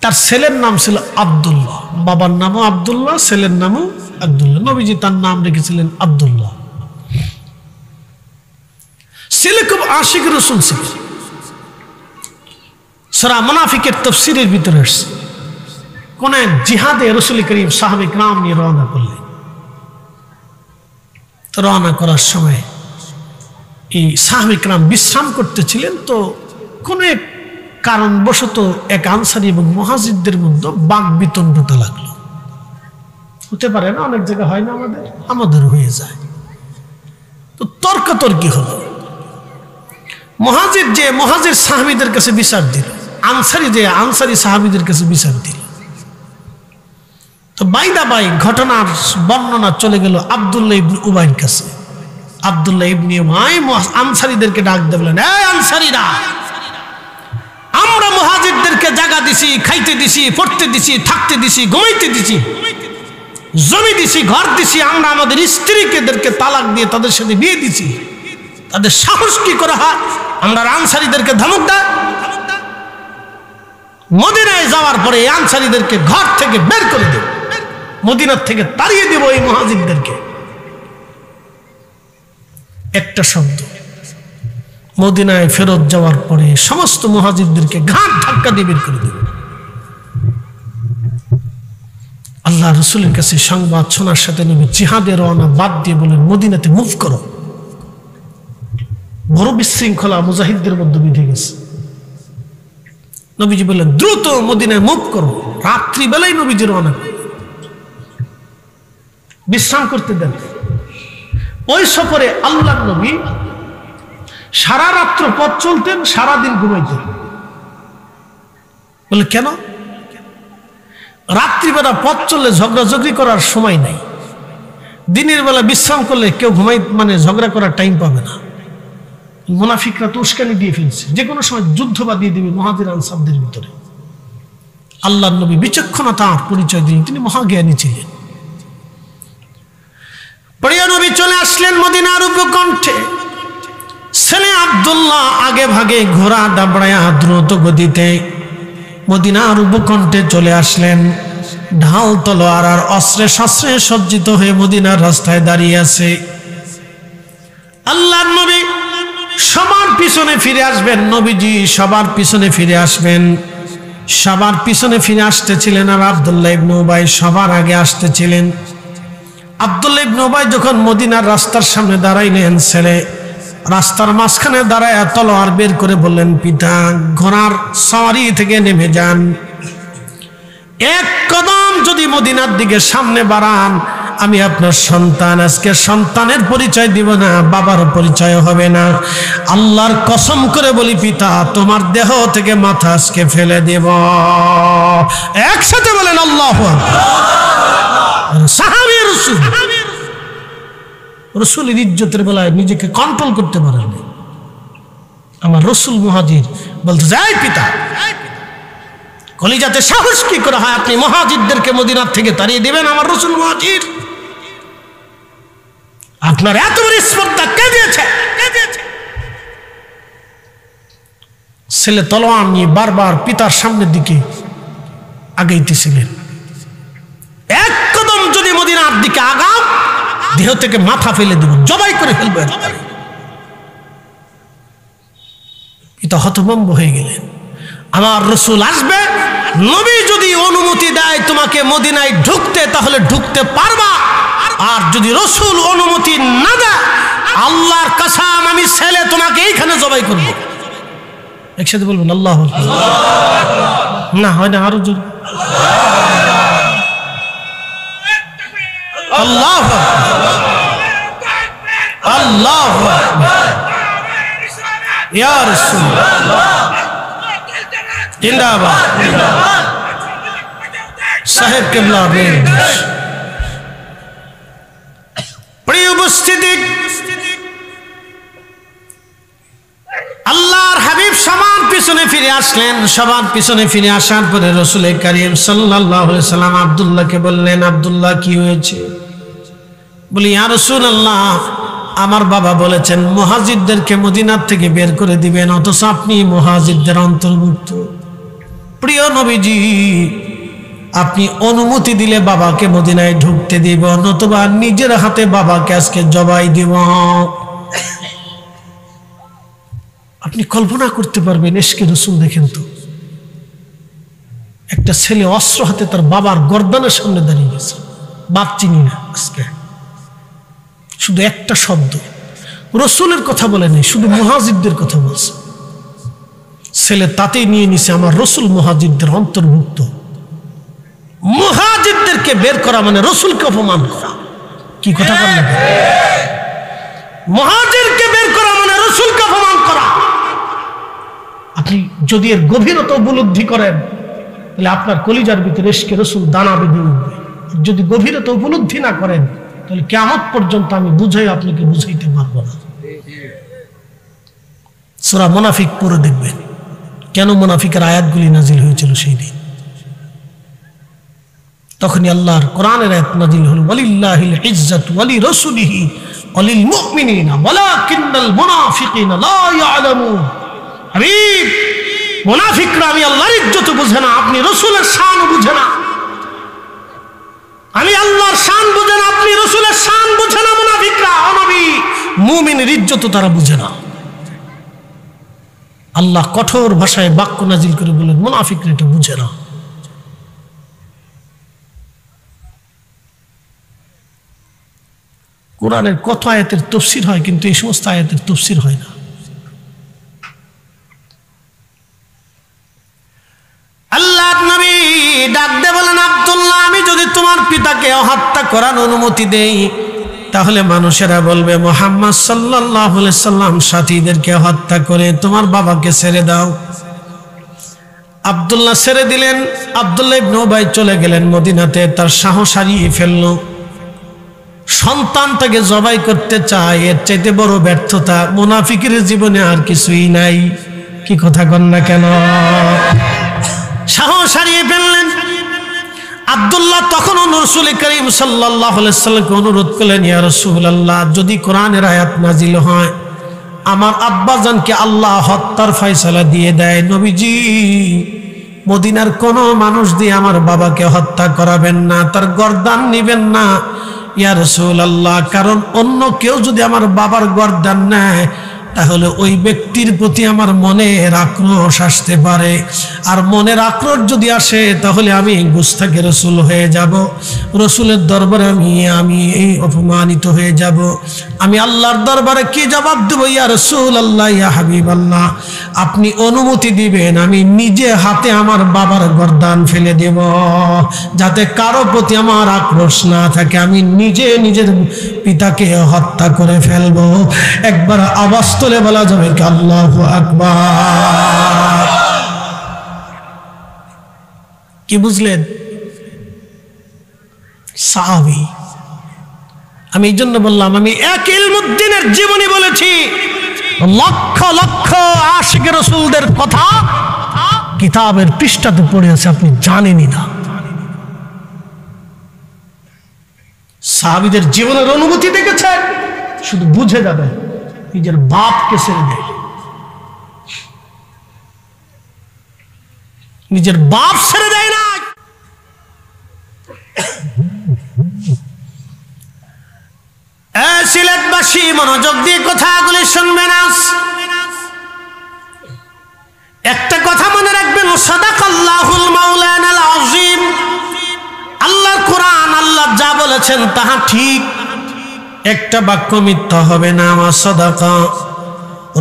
তার ছেলের নাম ছিল আব্দুল্লাহ, বাবার নামও আব্দুল্লাহ, ছেলের নামও আব্দুল্লাহ। নবীজি তার নাম রেখেছিলেন আব্দুল্লাহ। ছেলে খুব আশিক রাসূল ছিল। সূরা মুনাফিকের তাফসীরের ভিতরে আসছে, কোন এক জিহাদে রাসূল করিম সাহাবায়ে কিরাম নিয়ে রওনা করলেন। রওনা করার সময় এই সাহাবায়ে কিরাম বিশ্রাম করতেছিলেন। তো কোন এক কারণবশত এক আনসারী এবং মুহাজিরদের মধ্যে বাক বিতণ্ডতা লাগলো। হতে পারে না, অনেক জায়গায় হয় না, আমাদের হয়ে যায়। তো তর্কাতর্কি হলো। মুহাজির সাহাবীদের কাছে বিচার দিল, আনসারি সাহাবীদের কাছে বিচার দিল। তো বাইদা বাই ঘটনার বর্ণনা চলে গেল আব্দুল্লাহ ইবনে উবাইর কাছে। আব্দুল্লাহ ইবনে উবাই আনসারীদেরকে ডাক দিয়ে বললেন, এই আনসারীরা, আমরা মুহাজিরদেরকে জায়গা দিছি, খাইতে দিছি, পড়তে দিছি, থাকতে দিছি, ঘুমাইতে দিছি, জমি দিছি, ঘর দিছি, আমরা আমাদের স্ত্রীদেরকে তালাক দিয়ে তাদের সাথে বিয়ে দিছি, তাদের সাহস কি করা হয় আমরা আনসারীদেরকে ধমক দেয়? মদিনায় যাওয়ার পরে এই আনসারীদেরকে ঘর থেকে বের করে দেব, মদিনার থেকে তাড়িয়ে দেব এই মুহাজিরদেরকে। একটা শব্দ, মদিনায় ফেরত যাওয়ার পরে সমস্ত মুহাজিরদেরকে ঘাট ধাক্কা দিয়ে বের করে দেব। আল্লাহ রাসূলের কাছে সংবাদ শোনার সাথে নবী জিহাদের রওনা বাদ দিয়ে বলেন, মদিনাতে মুভ করো। বড় বিশৃঙ্খলা মুজাহিদদের মধ্যে বিধে গেছে। নবীজি বললেন, দ্রুত মদিনায় মুভ করো। রাত্রিবেলায় নবীজি রওনা করলেন, বিশ্রাম করতে দেন। ওই সফরে আল্লাহর নবী সারা রাত্র পথ চলতেন, সারাদিন ঘুমাইতেন। বলে কেন? রাত্রিবেলা পথ চললে ঝগড়াঝগড়ি করার সময় নাই, দিনের বেলা বিশ্রাম করলে কেউ ঝগড়া করার টাইম পাবে না। মুনাফিকরা তো উস্কানি দিয়ে ফেলছে, যে কোনো সময় যুদ্ধ বাঁধিয়ে দিবে মুহাজির আনসারদের ভিতরে। আল্লাহর নবী বিচক্ষণতার পরিচয় দিলেন, তিনি মহাজ্ঞানী ছিলেন। প্রিয় নবী চলে আসলেন মদিনার উপকণ্ঠে। ছেলে আব্দুল্লাহ আগে ভাগে ঘোড়া দাবড়ায়া দ্রুত গতিতে মদিনার উপকণ্ঠে চলে আসলেন। ঢাল তলোয়ার আর অস্ত্রে শস্ত্রে সজ্জিত হয়ে মদিনার রাস্তায় দাঁড়িয়ে আছে। আল্লাহর নবী সবার পিছনে ফিরে আসবেন, নবীজি সবার পিছনে ফিরে আসবেন। সবার পিছনে ফিরে আসতেছিলেন, আর আব্দুল্লাহ ইবনে উবাই সবার আগে আসতেছিলেন। আব্দুল্লাহ ইবনে উবাই যখন মদিনার রাস্তার সামনে দাঁড়াইলেন, ছেলে রাস্তার মাঝখানে দাঁড়ায় তলোয়ার বের করে বললেন, পিতা, ঘোড়ার সওয়ারি থেকে নেমে যান। এক কদম যদি মদিনার দিকে সামনে বাড়ান, আমি আপনার সন্তান। আজকে সন্তানের পরিচয় দিব না, বাবার পরিচয় হবে না। আল্লাহর কসম করে বলি পিতা, তোমার দেহ থেকে মাথা আজকে ফেলে দেব। একসাথে বলেন আল্লাহু আকবার। সাহাবী রাসূলের ইজ্জতের বেলায় নিজেকে কন্ট্রোল করতে পারেন না। আমার রাসূল মুহাজির বলতে যাই, পিতা, কলিজাতে সাহস কি করে হয় আপনি মুহাজিরদেরকে মদিনার থেকে তাড়িয়ে দিবেন? আমার রাসূল মুহাজির, আপনার এত বড় স্পর্ধা কে দিয়েছে? ছেলে তলোয়ার নিয়ে বারবার পিতার সামনের দিকে আগাইতেছিলেন। এক কদম যদি মদিনার দিকে আগাও, দেহ থেকে মাথা ফেলে দেব, জবাই করে ফেলবে। পিতা হতভম্ব হয়ে গেলেন। আমার রাসূল আসবে, নবী যদি অনুমতি দেয় তোমাকে মদিনায় ঢুকতে, তাহলে ঢুকতে পারবা। আর যদি রাসূল অনুমতি না দেয়, আল্লাহর কসম, আমি ছেলে তোমাকে এইখানে জবাই করব। একসাথে বলবেন আল্লাহু আকবার। না হয় না, আরো জোরে আল্লাহু আকবার, আল্লাহু আকবার, ইয়া রাসূলুল্লাহ, জিন্দাবাদ, সাহেব কিবলা। প্রিয় উপস্থিতি, আল্লাহর হাবিব সবার পিছনে ফিরে আসলেন। সবার পিছনে ফিরে আসার পরে রাসূল কারীম সাল্লাল্লাহু আলাইহি সাল্লাম আব্দুল্লাহকে বললেন, আব্দুল্লাহ কি হয়েছে? বলি, ইয়া রাসূলুল্লাহ, আমার বাবা বলেছেন মুহাজিরদেরকে মদিনার থেকে বের করে দিবেন, অথচ আপনি মুহাজিরদের অন্তর্ভুক্ত। প্রিয় নবীজি, আপনি অনুমতি দিলে বাবাকে মদিনায় ঢুকতে দিব, নতুবা নিজের হাতে বাবাকে আজকে জবাই দিব। আপনি কল্পনা করতে পারবেন, ইশকে রাসূল দেখেন তো, একটা ছেলে অস্ত্র হাতে তার বাবার গর্দানের সামনে দাঁড়িয়ে গেছে। বাপ চিনি না, আজকে শুধু একটা শব্দ রাসূলের কথা বলে নেই, শুধু মুহাজিরদের কথা বলছে। ছেলে তাতেই নিয়ে নিছে আমার রাসূল মুহাজিরদের অন্তর্ভুক্ত। মুহাজিরদেরকে বের করা মানে রাসূলকে অপমান করা। কি কথা বললেন? মুহাজিরকে বের করা মানে রাসূলকে অপমান করা। আপনি যদি এর গভীরতা উপলব্ধি করেন তাহলে আপনার কলিজার ভিতরে ইশকে রাসূল দানা বেঁধে উঠবে। যদি গভীরতা উপলব্ধি না করেন তাহলে কিয়ামত পর্যন্ত আমি বুঝাই আপনাকে বুঝাইতে পারবো না। সূরা মুনাফিক পড়ে দেখবেন কেন মুনাফিকের আয়াতগুলি নাজিল হয়েছিল সেই দিন। তখনই আল্লাহর কোরআনের আয়াত নাজিল হলো, ওয়ালিল্লাহিল ইজ্জাতু ওয়ালি রাসূলিহি ওয়ালিল মুমিনিনা ওয়ালাকিন্নাল মুনাফিকিনা লা ইয়ালামুন। হাবিব, মুনাফিকরা আমি আল্লাহর ইজ্জত বুঝে না, আপনি রাসূলের শান বুঝে না। আমি আল্লাহর শান বুঝে না, আপনি রাসূলের শান বুঝে না। মুনাফিকরা নবী মুমিনের ইজ্জত তারা বুঝে না। আল্লাহ কঠোর ভাষায় বাক্য নাজিল করে বলেন মুনাফিকরা এটা বুঝে না। কোরআনের কত আয়াতের তাফসীর হয় কিন্তু এই সমস্ত আয়াতের তাফসীর হয় না। আল্লাহর নবী ডাক দিয়ে বলেন, আব্দুল্লাহ, আমি যদি তোমার পিতাকে হত্যা করার অনুমতি দেই তাহলে মানুষেরা বলবে মুহাম্মদ সাল্লাল্লাহু আলাইহি সাল্লাম সাথীদেরকে হত্যা করে তোমার বাবাকে ছেড়ে দাও। আব্দুল্লাহ ছেড়ে দিলেন। আব্দুল্লাহ ইবনে উবাই চলে গেলেন মদিনাতে। তার সাহস হারিয়ে ফেলল। সন্তানটাকে জবাই করতে চায়, এর চাইতে বড় ব্যর্থতা মুনাফিকের জীবনে আর কিছুই নাই। কি কথা কন না কেন? সাহস হারিয়ে ফেললেন। আব্দুল্লাহ তখনও রাসূল করিম সাল্লাল্লাহু আলাইহি সাল্লামকে অনুরোধ করলেন, ইয়া রাসূলুল্লাহ, যদি কোরআনের আয়াত নাজিল হয়, আমার আব্বাজানকে আল্লাহ হত্যার ফয়সালা দিয়ে দেয়, নবীজি মদিনার কোনো মানুষ দিয়ে আমার বাবাকে হত্যা করাবেন না, তার গর্দান নেবেন না ইয়া রাসূলুল্লাহ। কারণ অন্য কেউ যদি আমার বাবার গর্দান নেয় তাহলে ওই ব্যক্তির প্রতি আমার মনের আক্রোশ আসতে পারে, আর মনের আক্রোশ যদি আসে তাহলে আমি গুস্তাখে রাসূল হয়ে যাব, রাসূলের দরবারে আমি এই অপমানিত হয়ে যাব। আমি আল্লাহর দরবারে কি জবাব দেব? ইয়া রাসূলুল্লাহ, ইয়া হাবিবাল্লাহ, আপনি অনুমতি দিবেন আমি নিজে হাতে আমার বাবার গর্দান ফেলে দেব, যাতে কারো প্রতি আমার আক্রোশ না থাকে। আমি নিজে নিজের পিতাকে হত্যা করে ফেলবো। একবার আওয়াজ তুলে বলা যাবে কি আল্লাহু আকবার? কি বুঝলেন? সাহাবী। আমি এই জন্য বললাম, আমি এক ইলমুদ্দিনের জীবনী বলেছি, লক্ষ লক্ষ আশিক রাসূলদের কথা কিতাবের পৃষ্ঠাতে পড়ে আছে, আপনি জানেনই না। সাহাবীদের জীবনের অনুভূতি দেখেছেন, শুধু বুঝে যাবে নিজের বাপকে ছেড়ে দেয়, নিজের বাপ ছেড়ে দেয় না। সিলেটবাসী মনোযোগ দিয়ে কথাগুলি শুনবেন। একটা কথা মনে রাখবেন, সাদাকাল্লাহুল মাওলানাল আযীম। আল্লাহর কোরআন, আল্লাহ যা বলেছেন তাহা ঠিক, একটা বাক্য মিথ্যা হবে না। আমার সাদাকা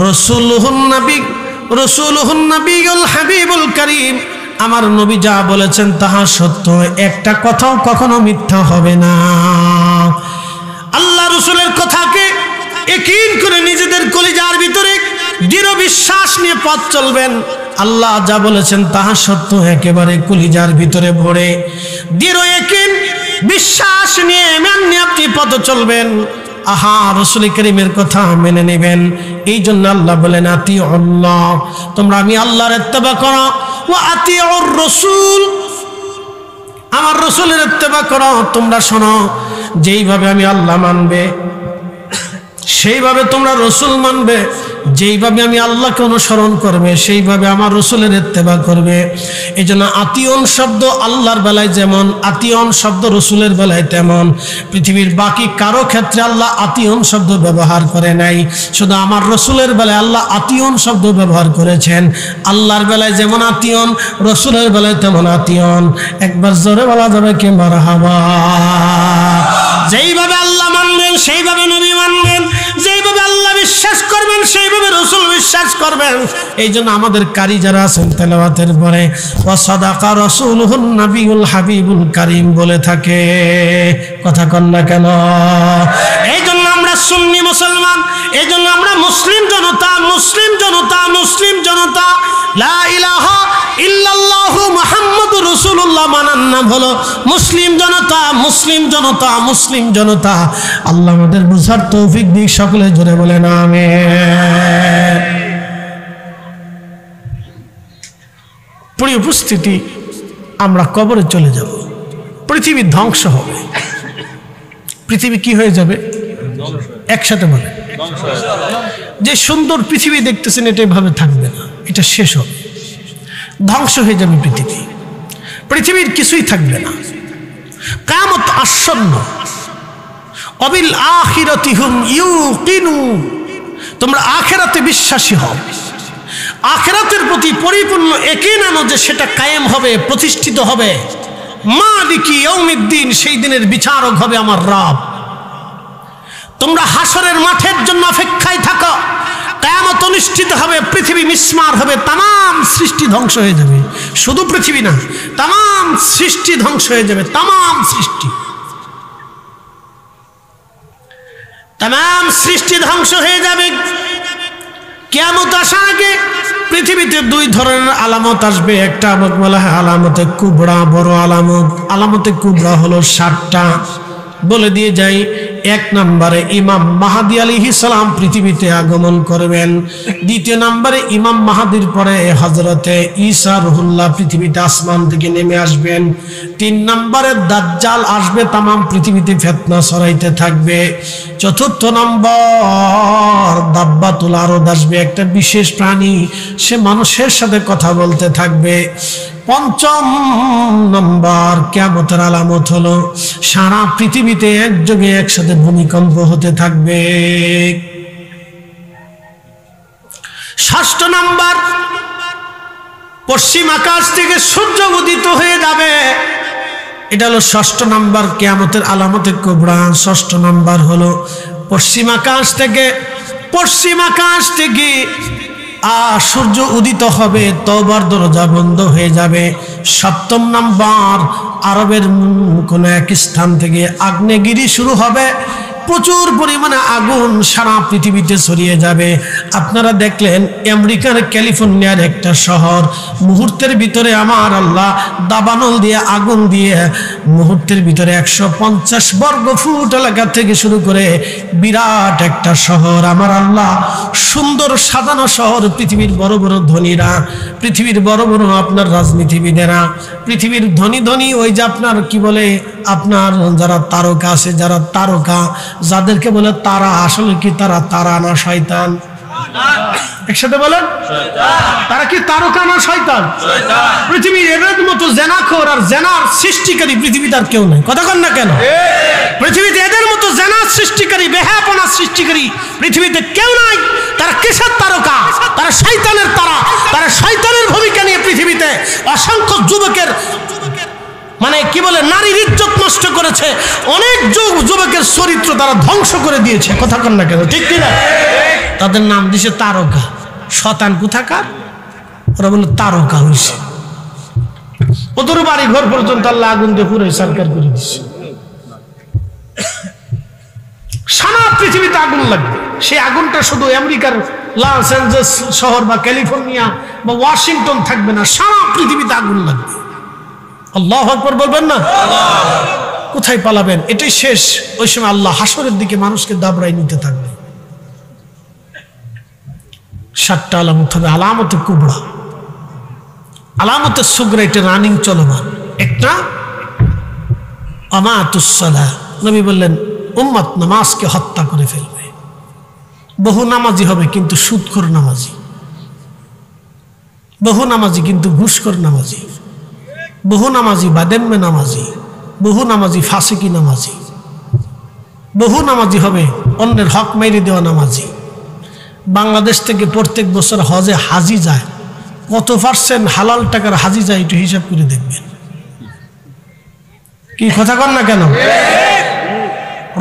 রাসূলুহুন নবিয়ুল হাবিবুল কারীম, আমার নবী যা বলেছেন তাহা সত্য, একটা কথাও কখনো মিথ্যা হবে না। আল্লাহ রাসূলের কথাকে ইয়াকিন করে নিজেদের কলিজার ভিতরে দৃঢ় বিশ্বাস নিয়ে পথ চলবেন। আল্লাহ যা বলেছেন তাহা সত্য, একেবারে কলিজার ভিতরে ভরে দৃঢ় ইয়াকিন বিশ্বাস নিয়ে মেনে আপনি পথ চলবেন। আহা, রাসূল করিমের কথা মেনে নেবেন। এই জন্য আল্লাহ বলেন, আতিউল্লাহ, তোমরা আমি আল্লাহর ইত্তেবা করো, ওয়া আতিউর রাসূল, আমার রাসূলের ইত্তেবা করো। তোমরা শোনো, যেইভাবে আমি আল্লাহ মানবে সেইভাবে তোমরা রাসূল মানবে, যেইভাবে আমি আল্লাহকে অনুসরণ করবে সেইভাবে আমার রাসূলের ইত্তেবা করবে। এই জন্য আতিউন শব্দ আল্লাহর বেলায় যেমন, আতিউন শব্দ রাসূলের বেলায় তেমন। পৃথিবীর বাকি কারো ক্ষেত্রে আল্লাহ আতিউন শব্দ ব্যবহার করে নাই, শুধু আমার রাসূলের বেলায় আল্লাহ আতিউন শব্দ ব্যবহার করেছেন। আল্লাহর বেলায় যেমন আতিউন, রাসূলের বেলায় তেমন আতিউন। একবার জোরে বলা যাবে কি মারহাবা? যেইভাবে আল্লাহ মানবেন সেইভাবে নবী মানবেন, যেইভাবে আল্লাহ বিশ্বাস করবেন সেইভাবে রাসূল বিশ্বাস করবেন। এই জন্য আমাদের কারি যারা আছেন তেলাওয়াতের পরে ওয়া সাদাকা রাসূলুহুন নবিয়ুল হাবিবুল কারীম বলে থাকে, কথা কন না কেন? এই জন্য আমরা সুন্নি মুসলমান, এই জন্য আমরা মুসলিম জনতা, মুসলিম জনতা, মুসলিম জনতা। লা ইলাহা ইল্লাল্লাহু মুহাম্মাদুর রাসূলুল্লাহ মানার নাম হলো মুসলিম জনতা, মুসলিম জনতা, মুসলিম জনতা। আল্লাহ আমাদের বুঝার তৌফিক দিক, সকলে জোরে বলেন আমিন। প্রিয় উপস্থিতি, আমরা কবরে চলে যাব, পৃথিবী ধ্বংস হবে। পৃথিবী কি হয়ে যাবে? একসাথে বলে, যে সুন্দর পৃথিবী দেখতেছেন এটা এভাবে থাকবে না, এটা শেষ হবে, ধ্বংস হয়ে যাবে পৃথিবী। পৃথিবীর কিছুই থাকবে না, কিয়ামত আসন্ন। অবিল আখিরাতি হুম ইউকিনুন, তোমরা আখিরাতে বিশ্বাসী হও, আখিরাতের প্রতি পরিপূর্ণ ইয়াকিন আনো যে সেটা কায়েম হবে, প্রতিষ্ঠিত হবে। মালিকি ইয়াউমিদ্দিন, সেই দিনের বিচারক হবে আমার রব। তোমরা হাসরের মাঠের জন্য অপেক্ষায় থাকো, কিয়ামত অনুষ্ঠিত হবে, পৃথিবী মিসমার হবে, তাম সৃষ্টি ধ্বংস হয়ে যাবে। শুধু পৃথিবী না, তাম সৃষ্টি ধ্বংস হয়ে যাবে, তাম সৃষ্টি, তাম সৃষ্টি ধ্বংস হয়ে যাবে। কিয়ামত আসার আগে পৃথিবীতে দুই ধরনের আলামত আসবে। একটা বলা হয় আলামতে কুবরা, বড় আলামত। আলামতে কুবরা হলো 7টা, বলে দিয়ে যাই। 1 নম্বরে ইমাম মাহদী আলাইহিস সালাম পৃথিবীতে আগমন করবেন। 2 নম্বরে ইমাম মাহদীর পরে হযরতে ঈসা রুহুল্লাহ পৃথিবীতে আসমান থেকে নেমে আসবেন। 3 নম্বরে দাজ্জাল আসবে, তাম পৃথিবীতে ফিতনা ছড়াইতে থাকবে। 4 নম্বর দাব্বাতুল আরদ আসবে, একটা বিশেষ প্রাণী, সে মানুষের সাথে কথা বলতে থাকবে। 5 নম্বর কিয়ামতের আলামত হলো সারা পৃথিবীতে একযোগে একসাথে ভূমিকম্প হতে থাকবে। 6 নম্বর পশ্চিম আকাশ থেকে সূর্য উদিত হয়ে যাবে। এটা হলো 6 নম্বর কিয়ামতের আলামতে কুবরা। 6 নম্বর হলো পশ্চিম আকাশ থেকে সূর্য উদিত হবে, তওবার দরজা বন্ধ হয়ে যাবে। 7 নম্বর আরবের কোন এক স্থান থেকে আগ্নেয়গিরি শুরু হবে, প্রচুর পরিমাণে আগুন সারা পৃথিবীতে ছড়িয়ে যাবে। আপনারা দেখলেন আমেরিকার ক্যালিফোর্নিয়ার একটা শহর, মুহূর্তের ভিতরে আমার আল্লাহ দাবানল দিয়ে আগুন দিয়ে মুহূর্তের ভিতরে 150 বর্গ ফুট এলাকা থেকে শুরু করে বিরাট একটা শহর আমার আল্লাহ, সুন্দর সাজানো শহর। পৃথিবীর বড় বড় ধনীরা, পৃথিবীর বড় বড় আপনার রাজনীতিবিদেরা, পৃথিবীর ধনী ওই যে আপনার কি বলে আপনার যারা তারকা আছে, যারা তারকা, যাদেরকে বলে তারা, আসলে কি তারা তারা না শয়তান? একসাথে বলেন, তারা কি তারকা না শয়তান? পৃথিবীর এদের মতো জেনাখোর আর জেনার সৃষ্টিকারী পৃথিবীতে আর কেউ নেই, কথা কন না কেন? পৃথিবীতে এদের মতো জেনার সৃষ্টিকারী, বেহাপনা সৃষ্টিকারী পৃথিবীতে কেউ নাই। তারা কিসের তারকা? তারা শয়তানের তারা, তারা শয়তানের ভূমিকা নিয়ে পৃথিবীতে অসংখ্য যুবকের মানে কি বলে নারীর ইজ্জত নষ্ট করেছে, অনেক যুবকের চরিত্র তারা ধ্বংস করে দিয়েছে, কথা কন না কেন? ঠিক কিনা? তাদের নাম দিছে তারকা। শতান কোথাকার, ওরা বলে তারকা হইছে। ওদের বাড়ি ঘর পর্যন্ত আল্লাহ আগুন দিয়ে পুরো সরকার করে দিচ্ছে। সারা পৃথিবীতে আগুন লাগবে। সেই আগুনটা শুধু আমেরিকার লস অ্যাঞ্জেলস শহর বা ক্যালিফোর্নিয়া বা ওয়াশিংটন থাকবে না, সারা পৃথিবীতে আগুন লাগবে। আল্লাহু আকবার বলবেন না? কোথায় পালাবেন? এটাই শেষ। ওই সময় আল্লাহ হাসরের দিকে মানুষকে দাবড়াই নিতে থাকবে। 7টা আলামত হবে। আলামতে কুবরা, আলামতে সুগরা, এটা রানিং চলমান। একটা আমাতুস সালাহ, নবী বললেন উম্মত নামাজকে হত্যা করে ফেলবে। বহু নামাজি হবে কিন্তু সুদখোর নামাজি, বহু নামাজি কিন্তু ঘুষখোর নামাজি, বহু নামাজি বাদেম্মে নামাজি, বহু নামাজি ফাসিকি নামাজি, বহু নামাজি হবে অন্যের হক মেরে দেওয়া নামাজি। বাংলাদেশ থেকে প্রত্যেক বছর হজে হাজি যায়, কত পার্সেন্ট হালাল টাকার হাজি যায় একটু হিসাব করে দেখবেন। কি কথা কন না কেন?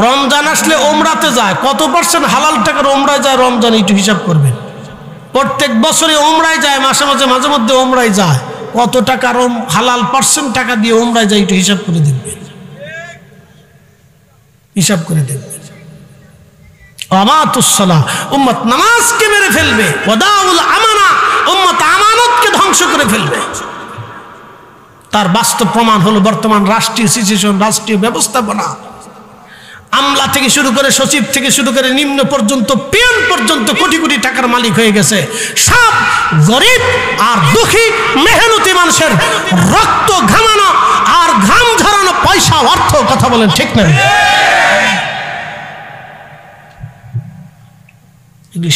রমজান আসলে ওমরাতে যায়, কত পার্সেন্ট হালাল টাকার ওমরায় যায় রমজান একটু হিসাব করবেন। প্রত্যেক বছরে ওমরায় যায়, মাঝে মধ্যে ওমরায় যায়, কত টাকার হালাল পার্সেন্ট টাকা দিয়ে ওমরায় যায় একটু হিসাব করে দেখবেন, হিসাব করে দেখবেন। আমাতুসসালাহ, উম্মত নামাজকে মেরে ফেলবে, ওয়াদাউল আমানা, উম্মত আমানতকে ধ্বংস করে ফেলবে। তার বাস্তব প্রমাণ হলো বর্তমান রাষ্ট্রীয় সিচুয়েশন, রাষ্ট্রীয় ব্যবস্থাপনা। আমলা থেকে শুরু করে সচিব থেকে শুরু করে নিম্ন পর্যন্ত পিয়ন পর্যন্ত কোটি কোটি টাকার মালিক হয়ে গেছে। সব গরিব আর দুঃখী মেহনতি মানুষের রক্ত ঘামানো আর ঘাম ঝরানো পয়সা অর্থ, কথা বলেন ঠিক না?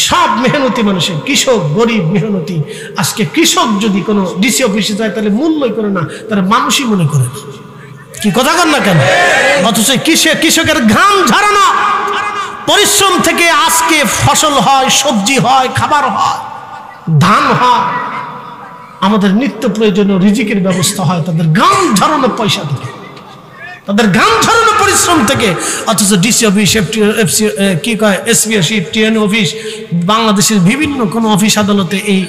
সব মেহনতি মানুষের, কৃষক গরিব মেহনতি। আজকে কৃষক যদি কোনো ডিসি অফিসে যায় তাহলে মূল্যই করে না, তারা মানুষই মনে করে না। কি কথা কন না কেন? অথচ কৃষকের ঘাম ঝরানো পরিশ্রম থেকে আজকে ফসল হয়, সবজি হয়, খাবার হয়, ধান হয়, আমাদের নিত্য প্রয়োজনীয় রিজিকের ব্যবস্থা হয় তাদের ঘাম ঝরানো পয়সা থেকে, তাদের ঘাম ঝরানো পরিশ্রম থেকে। অথচ DC office, SP office, TN office, বাংলাদেশের বিভিন্ন কোনো অফিস আদালতে এই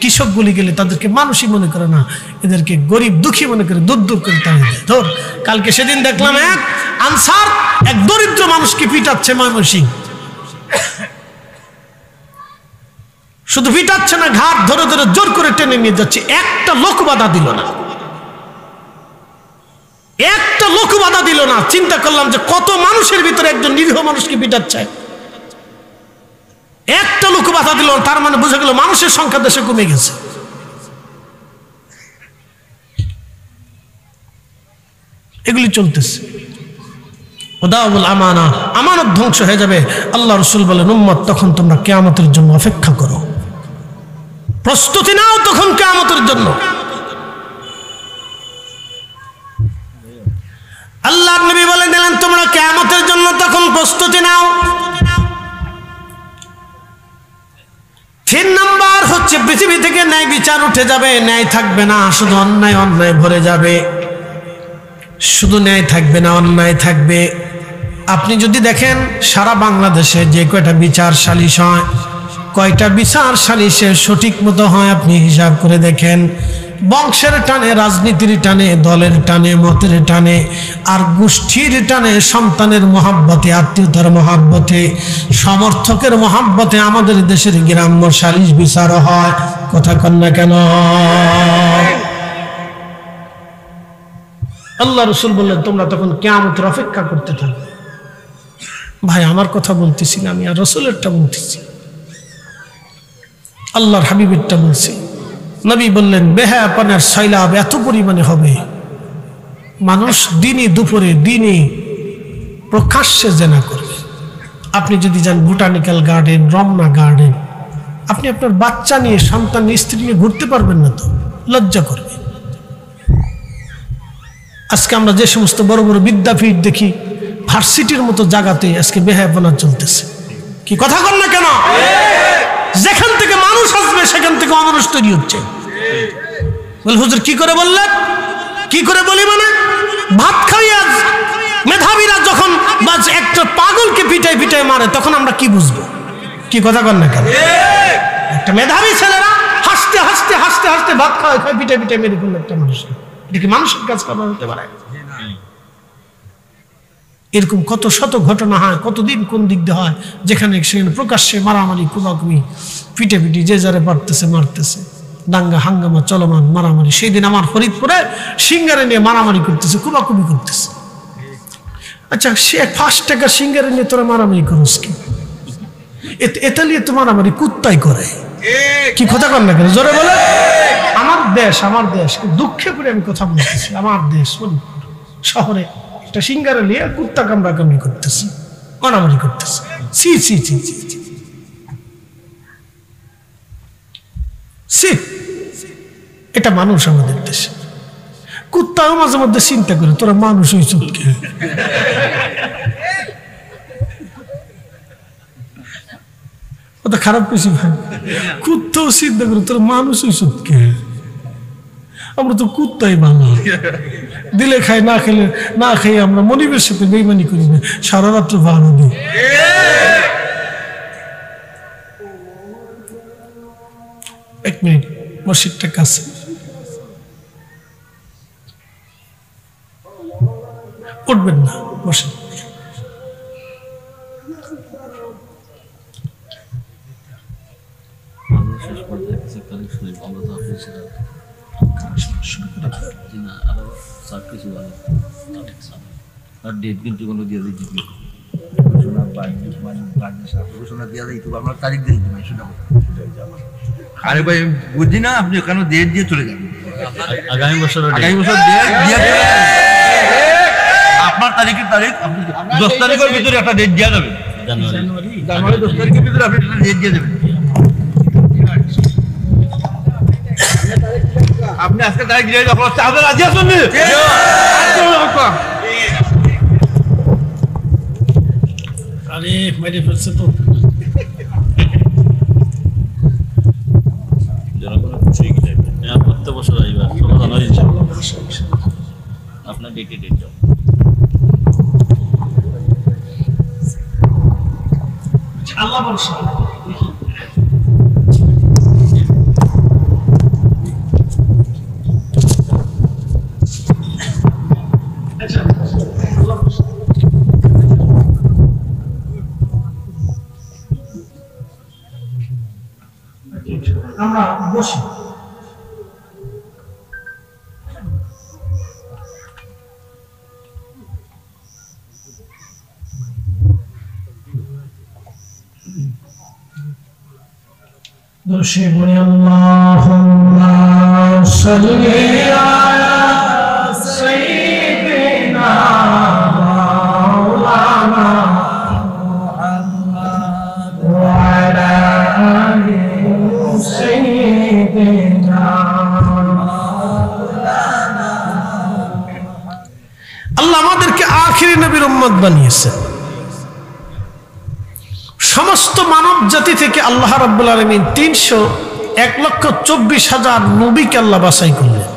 কৃষকগুলি গেলে তাদেরকে মানুষই মনে করে না, এদেরকে গরিব দুঃখী মনে করে দূর দূর করে তাড়িয়ে দেয়। ধর কালকে সেদিন দেখলাম এক আনসার এক দরিদ্র মানুষকে পিটাচ্ছে ময়মনসিংহ। শুধু পিটাচ্ছে না, ঘাট ধরে ধরে জোর করে টেনে নিয়ে যাচ্ছে, একটা লোক বাধা দিল না, একটা লোক বাধা দিল না। চিন্তা করলাম যে কত মানুষের ভিতরে একজন নিরীহ মানুষকে পিটাচ্ছে, একটা লোক বাধা দিল না। তার মানে বুঝে গেল মানুষের সংখ্যা দেশে কমে গেছে। এগুলি চলতেছে। ওয়াদাউল আমানা, আমানত ধ্বংস হয়ে যাবে। আল্লাহ রাসূল বলেন, উম্মত তখন তোমরা কিয়ামতের জন্য অপেক্ষা করো, প্রস্তুতি নাও তখন কিয়ামতের জন্য। আল্লাহর নবী বলে দিলেন, তোমরা কিয়ামতের জন্য তখন প্রস্তুতি নাও। 3 নাম্বার হচ্ছে পৃথিবী থেকে ন্যায় বিচার উঠে যাবে, ন্যায় থাকবে না, শুধু অন্যায় অন্যায় ভরে যাবে, শুধু ন্যায় থাকবে না, অন্যায় থাকবে। আপনি যদি দেখেন সারা বাংলাদেশে যে কয়টা বিচার সালিশ হয়, কয়টা বিচার সালিশে সঠিক মতো হয় আপনি হিসাব করে দেখেন। বংশের টানে, রাজনীতির টানে, দলের টানে, মতের টানে, আর গোষ্ঠীর টানে, সন্তানের মহাব্বতে, আত্মীয়তার মহাব্বতে, সমর্থকের মহাব্বতে আমাদের দেশের গ্রাম্য সালিশ বিচার হয়। কথা কন না কেন? আল্লাহ রাসূল বললেন, তোমরা তখন কিয়ামতের অপেক্ষা করতে থাকবে। ভাই আমার কথা বলতেছি না আমি, আর রাসূলেরটা বলতেছি, আল্লাহর হাবিবেরটা বলছি। নবী বললেন, বেহায়াপনার সয়লাব এত পরিমাণে হবে, মানুষ দিনে দুপুরে দিনে প্রকাশ্যে জেনা করবে। আপনি যদি যান বোটানিক্যাল গার্ডেন, রমনা গার্ডেন, আপনি আপনার বাচ্চা নিয়ে, সন্তান, স্ত্রী নিয়ে ঘুরতে পারবেন না, তো লজ্জা করবে। আজকে আমরা যে সমস্ত বড় বড় বিদ্যাপীঠ দেখি, ভার্সিটির মতো জায়গাতে আজকে বেহায়াপনা চলতেছে। কি কথা কন না কেন? যেখান থেকে মানুষ আসবে সেখান থেকে অমানুষ তৈরি হচ্ছে। বল হুজুর কি করে বললেন? কি করে বলি মানে, ভাত খাইয়া মেধাবীরা যখন একটা পাগলকে পিটাই পিটাই মারে তখন আমরা কি বুঝবো? কি কথা কন না কেন? একটা মেধাবী ছেলেরা হাসতে হাসতে হাসতে হাসতে ভাত খাওয়া খায় পিটাই পিটাই মেরে ফেললো একটা মানুষকে, এটা কি মানুষের কাজ করা হতে পারে? এরকম কত শত ঘটনা হয়, কতদিন কোন দিক দিয়ে হয়, যেখানে সেখানে প্রকাশ্যে মারামারি, কুমাকুমি, পিটে পিটি, যে যারে পারতেছে মারতেছে, দাঙ্গা হাঙ্গামা চলমান, মারামারি। সেই দিন আমার ফরিদপুরে সিঙ্গারে নিয়ে মারামারি করতেছে, কুমাকুমি করতেছে। আচ্ছা, সে 5 টাকা সিঙ্গারে নিয়ে তোরা মারামারি করস কি? এটা নিয়ে তো মারামারি কুত্তাই করে। কি কথা কর না কেন? জোরে বলে। আমার দেশ, আমার দেশ, দুঃখে করে আমি কথা বলতেছি, আমার দেশ ফরিদপুর শহরে একটা সিঙ্গারে নিয়ে কুত্তা কামড়া কামড়ি করতেছে, মারামারি করতেছে। ছি ছি ছি ছি ছি, এটা মানুষ আমাদের দেশে। কুত্তাও মাঝে মধ্যে চিন্তা করে, তোরা মানুষ হইছ কে? ওটা খারাপ কিছু ভাই, কুত্তাও চিন্তা করে তোরা মানুষ হইছ কে? আমরা তো কুত্তাই বাংলা, দিলে খাই না খেলে না খাই আমরা মনিবের সাথে বেইমানি করি না, সারা রাত্র ভাড়া দিই। এক মিনিট, মসজিদটা কাছে, উঠবেন না, বসেন। আরে ভাই বুঝি না, আপনি ওখানে ডেট দিয়ে চলে যাবেন আগামী বছর আপনার তারিখের তারিখ 10 তারিখের ভিতরে একটা ডেট দেওয়া যাবে, জানুয়ারি 10 তারিখের ভিতরে আপনি একটা ডেট দিয়ে দেবেন। আপনি আজকে তারিখ দিয়ে যখন চাঁদে রাজি আসুন, আরে মেরে ফেলছে তো। প্রত্যেক বছর আইবা আপনার ডেটে ডেট যাও। আল্লাহ ভরসা। আমরা বসি। দোষে বলি আল্লাহুম্মা সাল্লি আলা সাইয়্যিদিনা মাওলানা মুহাম্মদ ওয়া আলা আলি সাইয়্যিদিনা মাওলানা। আল্লাহ আমাদেরকে আখিরি নবীর উম্মত বানিয়েছেন। সমস্ত মানব জাতি থেকে আল্লাহ রাব্বুল আলামিন 1,24,000 নবীকে আল্লাহ বাছাই করলেন।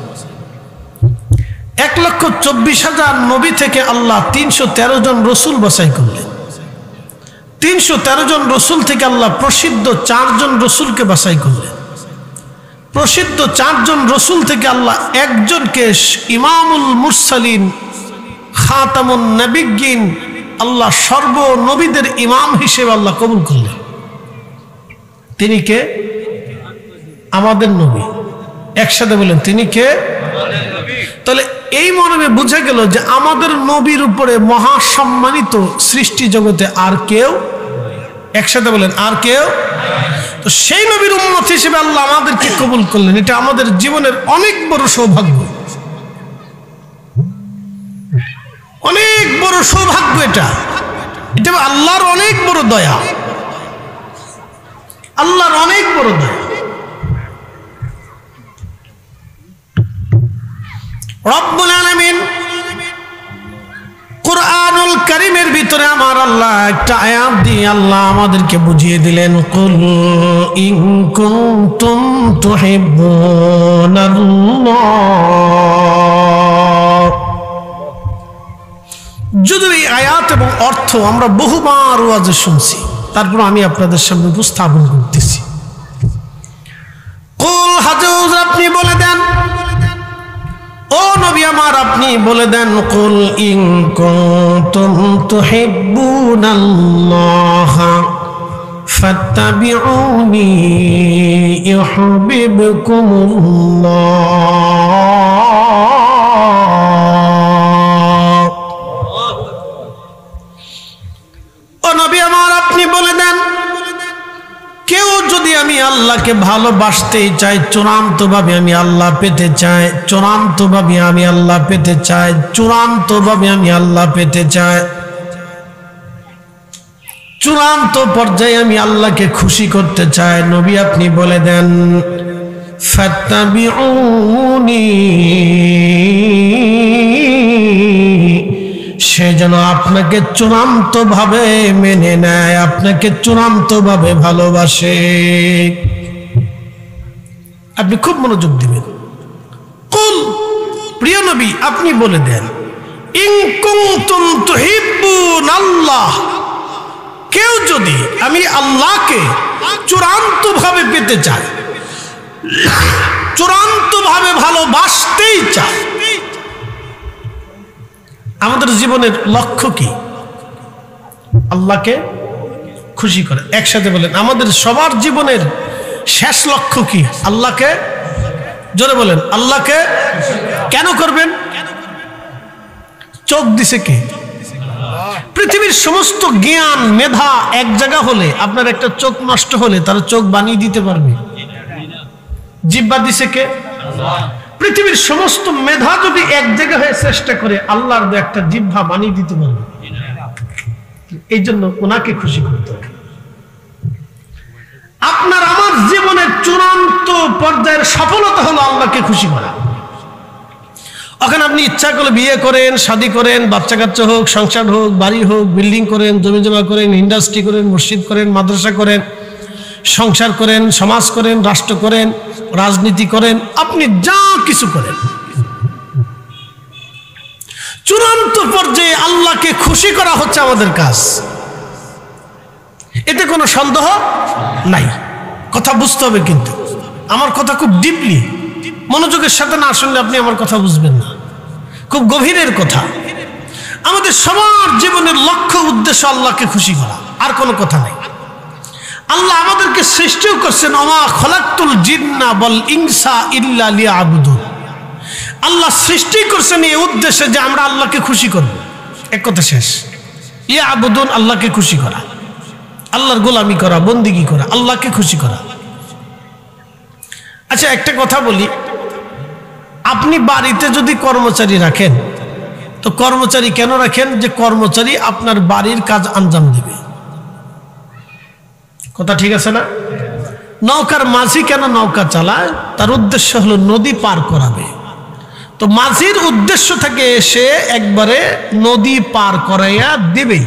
1,24,000 নবী থেকে আল্লাহ 313 জন রসুল বাছাই করলেন। 313 জন রসুল থেকে আল্লাহ প্রসিদ্ধ 4 জন রসুলকে বাছাই করলেন। প্রসিদ্ধ 4 জন রসুল থেকে আল্লাহ একজনকে ইমামুল মুরসালিন খাতামুন নবিয়্যিন আল্লাহ সর্ব নবীদের ইমাম হিসেবে আল্লাহ কবুল করলেন। তিনি কে? আমাদের নবী। একসাথে বলেন, তিনি কে? তাহলে এই মর্মে বোঝা গেল যে আমাদের নবীর উপরে মহা সম্মানিত সৃষ্টি জগতে আর কেউ, একসাথে বলেন, আর কেউ। তো সেই নবীর উম্মত হিসেবে আল্লাহ আমাদেরকে কবুল করলেন। এটা আমাদের জীবনের অনেক বড় সৌভাগ্য, অনেক বড় সৌভাগ্য। এটা আল্লাহর অনেক বড় দয়া, আল্লাহর অনেক বড় দয়া। রব্বুল আলামিন কুরআনুল কারীমের ভিতরে আমার আল্লাহ একটা আয়াত দিয়ে আল্লাহ আমাদেরকে বুঝিয়ে দিলেন, কুল ইন কুনতুম তুহিব্বুনাল্লাহ। যদিও এই আয়াত এবং অর্থ আমরা বহুবার ওয়াজে শুনছি, তারপর আমি আপনাদের সামনে উপস্থাপন করতেছি। কুল হাজুজ, আপনি বলে দেন, ও নবী আমার আপনি বলে দেন, কুল ইন কুনতুম তুহিব্বুনাল্লাহ ফাত্তাবিউনি ইউহিব্বুকুমুল্লাহ। ও নবী আমার আপনি বলে দেন, কেউ যদি আমি আল্লাহকে ভালোবাসতেই চাই, চূড়ান্ত ভাবে আমি আল্লাহ পেতে চাই, চূড়ান্ত ভাবে আমি আল্লাহ পেতে চাই, চূড়ান্ত ভাবে আমি আল্লাহ পেতে চাই, চূড়ান্ত পর্যায়ে আমি আল্লাহকে খুশি করতে চাই, নবী আপনি বলে দেন, ফাত্তাবিউনি, সে যেন আপনাকে চূড়ান্ত ভাবে মেনে নেয়, আপনাকে চূড়ান্ত ভাবে ভালোবাসে। আপনি খুব মনোযোগ দিবেন। কুল, প্রিয় নবী আপনি বলে দেন, ইন কুনতুম তুহিব্বুনাল্লাহ, কেউ যদি আমি আল্লাহকে চূড়ান্ত ভাবে পেতে চায়, চূড়ান্ত ভাবে ভালোবাসতেই চায়, আমাদের জীবনের লক্ষ্য কি? আল্লাহকে খুশি করে। একসাথে বলেন, আমাদের সবার জীবনের শেষ লক্ষ্য কি? আল্লাহকে, জোরে বলেন, আল্লাহকে কেন করবেন? চোখ দিছে কে? পৃথিবীর সমস্ত জ্ঞান মেধা এক জায়গা হলে, আপনার একটা চোখ নষ্ট হলে তারা চোখ বানিয়ে দিতে পারবে? জিহ্বা দিছে কে? পৃথিবীর সমস্ত মেধা যদি এক জায়গা হয়ে চেষ্টা করে, আল্লাহর একটা জিহ্বা বানিয়ে দিতে পারবে? এই জন্য ওনাকে খুশি করতে হবে। আপনার আমার জীবনের চূড়ান্ত পর্যায়ের সফলতা হলো আল্লাহকে খুশি করা। ওখানে আপনি ইচ্ছা করলে বিয়ে করেন, শাদী করেন, বাচ্চা কাচ্চা হোক, সংসার হোক, বাড়ি হোক, বিল্ডিং করেন, জমি জমা করেন, ইন্ডাস্ট্রি করেন, মসজিদ করেন, মাদ্রাসা করেন, সংসার করেন, সমাজ করেন, রাষ্ট্র করেন, রাজনীতি করেন, আপনি যা কিছু করেন, চূড়ান্ত পর্যায়ে আল্লাহকে খুশি করা হচ্ছে আমাদের কাজ। এতে কোনো সন্দেহ নাই। কথা বুঝতে হবে, কিন্তু আমার কথা খুব ডিপলি মনোযোগের সাথে না শুনলে আপনি আমার কথা বুঝবেন না। খুব গভীরের কথা। আমাদের সবার জীবনের লক্ষ্য উদ্দেশ্য আল্লাহকে খুশি করা, আর কোনো কথা নাই। আল্লাহ আমাদেরকে সৃষ্টিও করছেন, ওমা খলাকতুল জিন্না ওয়াল ইনসা ইল্লা লিয়াবুদুন। আল্লাহ সৃষ্টি করছেন এই উদ্দেশ্যে যে আমরা আল্লাহকে খুশি করব। এক কথা শেষ। লিয়াবুদুন, আল্লাহকে খুশি করা, আল্লাহর গোলামি করা, বন্দিগি করা, আল্লাহকে খুশি করা। আচ্ছা একটা কথা বলি, আপনি বাড়িতে যদি কর্মচারী রাখেন, তো কর্মচারী কেন রাখেন? যে কর্মচারী আপনার বাড়ির কাজ আঞ্জাম দেবে। কথা ঠিক আছে না? নৌকার মাঝি কেন নৌকা চালায়? তার উদ্দেশ্য হলো নদী পার করাবে। তো মাঝির উদ্দেশ্য থেকে সে একবারে নদী পার করাইয়া দেবেই।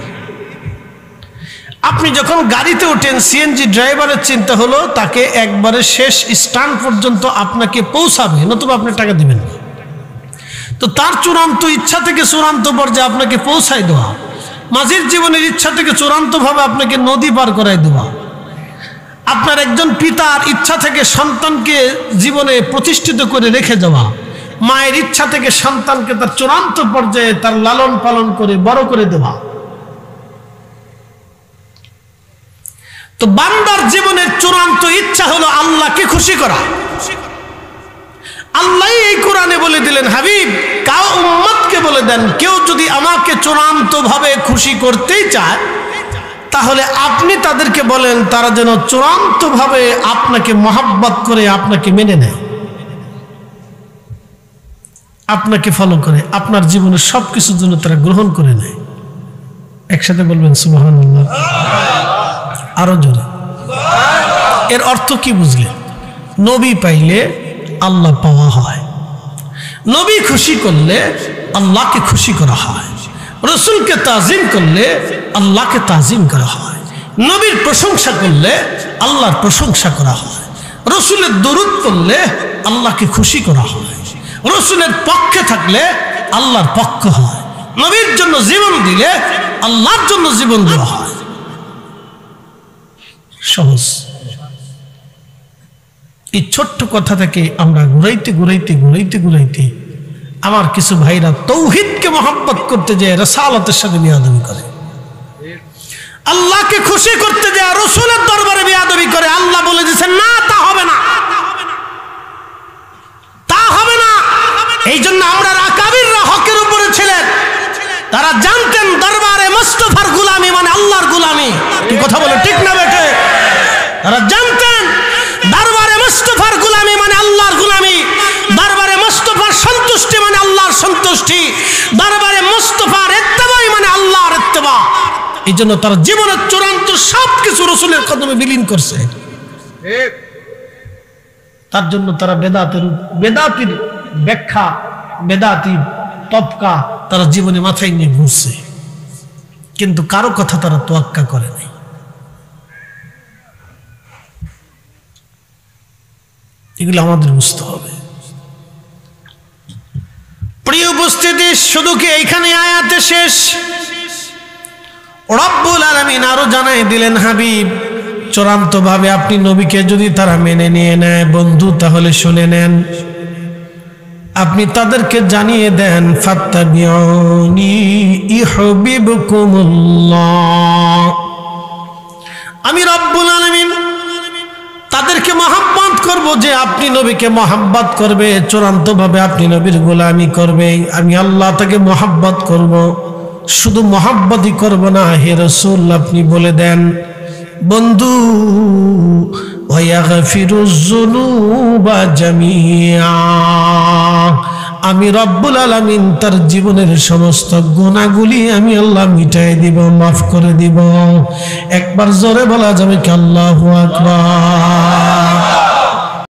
আপনি যখন গাড়িতে ওঠেন, সিএনজি ড্রাইভারের চিন্তা হলো তাকে একবারে শেষ স্ট্যান্ড পর্যন্ত আপনাকে পৌঁছাবে, নতুবা আপনি টাকা দিবেন না। তো তার চূড়ান্ত ইচ্ছা থেকে চূড়ান্ত পর্যায়ে আপনাকে পৌঁছায় দেওয়া। মাঝির জীবনের ইচ্ছা থেকে চূড়ান্তভাবে আপনাকে নদী পার করাই দেওয়া। আপনার একজন পিতার ইচ্ছা থেকে সন্তানকে জীবনে প্রতিষ্ঠিত করে রেখে যাওয়া। মায়ের ইচ্ছা থেকে সন্তানকে তার চূড়ান্ত পর্যায়ে তার লালন পালন করে বড় করে দেওয়া। তো বান্দার জীবনের চূড়ান্ত ইচ্ছা হলো আল্লাহকে খুশি করা। আল্লাহ এই কোরআনে বলে দিলেন, হাবিব কাউ উম্মতকে বলে দেন, কেউ যদি আমাকে চূড়ান্ত ভাবে খুশি করতেই চায়, তাহলে আপনি তাদেরকে বলেন তারা যেন চূড়ান্ত ভাবে আপনাকে মহব্বত করে আপনাকে মেনে নেয়, আপনাকে ফলো করে, আপনার জীবনের সবকিছুর জন্য তারা গ্রহণ করে নেয়। একসাথে বলবেন সুবহানাল্লাহ, আরো জোরে। এর অর্থ কি বুঝলেন? নবী পাইলে আল্লাহ পাওয়া হয়, নবী খুশি করলে আল্লাহকে খুশি করা হয়, রসুলকে তাজিম করলে আল্লাহকে তাজিম করা হয়, নবীর প্রশংসা করলে আল্লাহর প্রশংসা করা হয়, রসুলের দরুদ করলে আল্লাহকে খুশি করা হয়, রসুলের পক্ষে থাকলে আল্লাহর পক্ষ হয়, নবীর জন্য জীবন দিলে আল্লাহর জন্য জীবন দেওয়া হয়। সহজ। এই ছোট্ট কথা থেকে আমরা ঘুরাইতে ঘুরাইতে ঘুরাইতে ঘুরাইতে আমার কিছু ভাইরা তৌহিদকে মহব্বত করতে যায় রাসালাতের সাথে বিয়াদবি করে, আল্লাহকে খুশি করতে যায় রসুলের দরবারে বিয়াদবি করে। আল্লাহ বলে দিয়েছেন না, তা হবে না, তা হবে না। এই জন্য আমরা আকাবিররা হকের উপরে ছিলেন, তারা জানতেন দরবারে মুস্তাফার গোলামি মানে আল্লাহর গোলামি। কি কথা বলে ঠিক না বেটে? তারা জানতেন দরবারে মুস্তাফার গোলামি মানে আল্লাহর গোলামি, দরবারে মুস্তাফার সন্তুষ্টি মানে আল্লাহর সন্তুষ্টি, দরবারে মুস্তাফার ইত্তেবাই মানে আল্লাহর ইত্তেবা। এই জন্য তারা জীবনের চূড়ান্ত সবকিছু রসুলের কদমে বিলীন করছে। তার জন্য তারা বেদাতির ব্যাখ্যা, বেদাতির তবকা তারা জীবনে মাথায় নিয়ে ঘুরছে, কিন্তু কারো কথা তারা তোয়াক্কা করে নাই। এগুলো আমাদের বুঝতে হবে। উপস্থিতি শুধু কি এইখানে আয়াতে শেষ? রব্বুল আলামিন আরো জানাই দিলেন, হাবিব চূড়ান্ত ভাবে আপনি নবীকে যদি তারা মেনে নিয়ে নেয় বন্ধু, তাহলে শুনে নেন, আপনি তাদেরকে জানিয়ে দেন ফাত্তাবিউনি ইউহিব্বুকুমুল্লাহ, আমি রব্বুল আলামিন তাদেরকে মহব্বত করব। যে আপনি নবীকে মহব্বত করবে, চূড়ান্ত ভাবে আপনি নবীর গোলামি করবে, আমি আল্লাহ তাকে মহব্বত করব। শুধু মহব্বতই করব না, হে রাসূল আপনি বলে দেন বন্ধু, ওয়াগফিরুজ যুনুবা জামিআ, আমি রব্বুল আলামিন তার জীবনের সমস্ত গুনাহগুলি আমি আল্লাহ মিটাই দিব, মাফ করে দিব। একবার জোরে বলা যাবে কি আল্লাহু আকবার।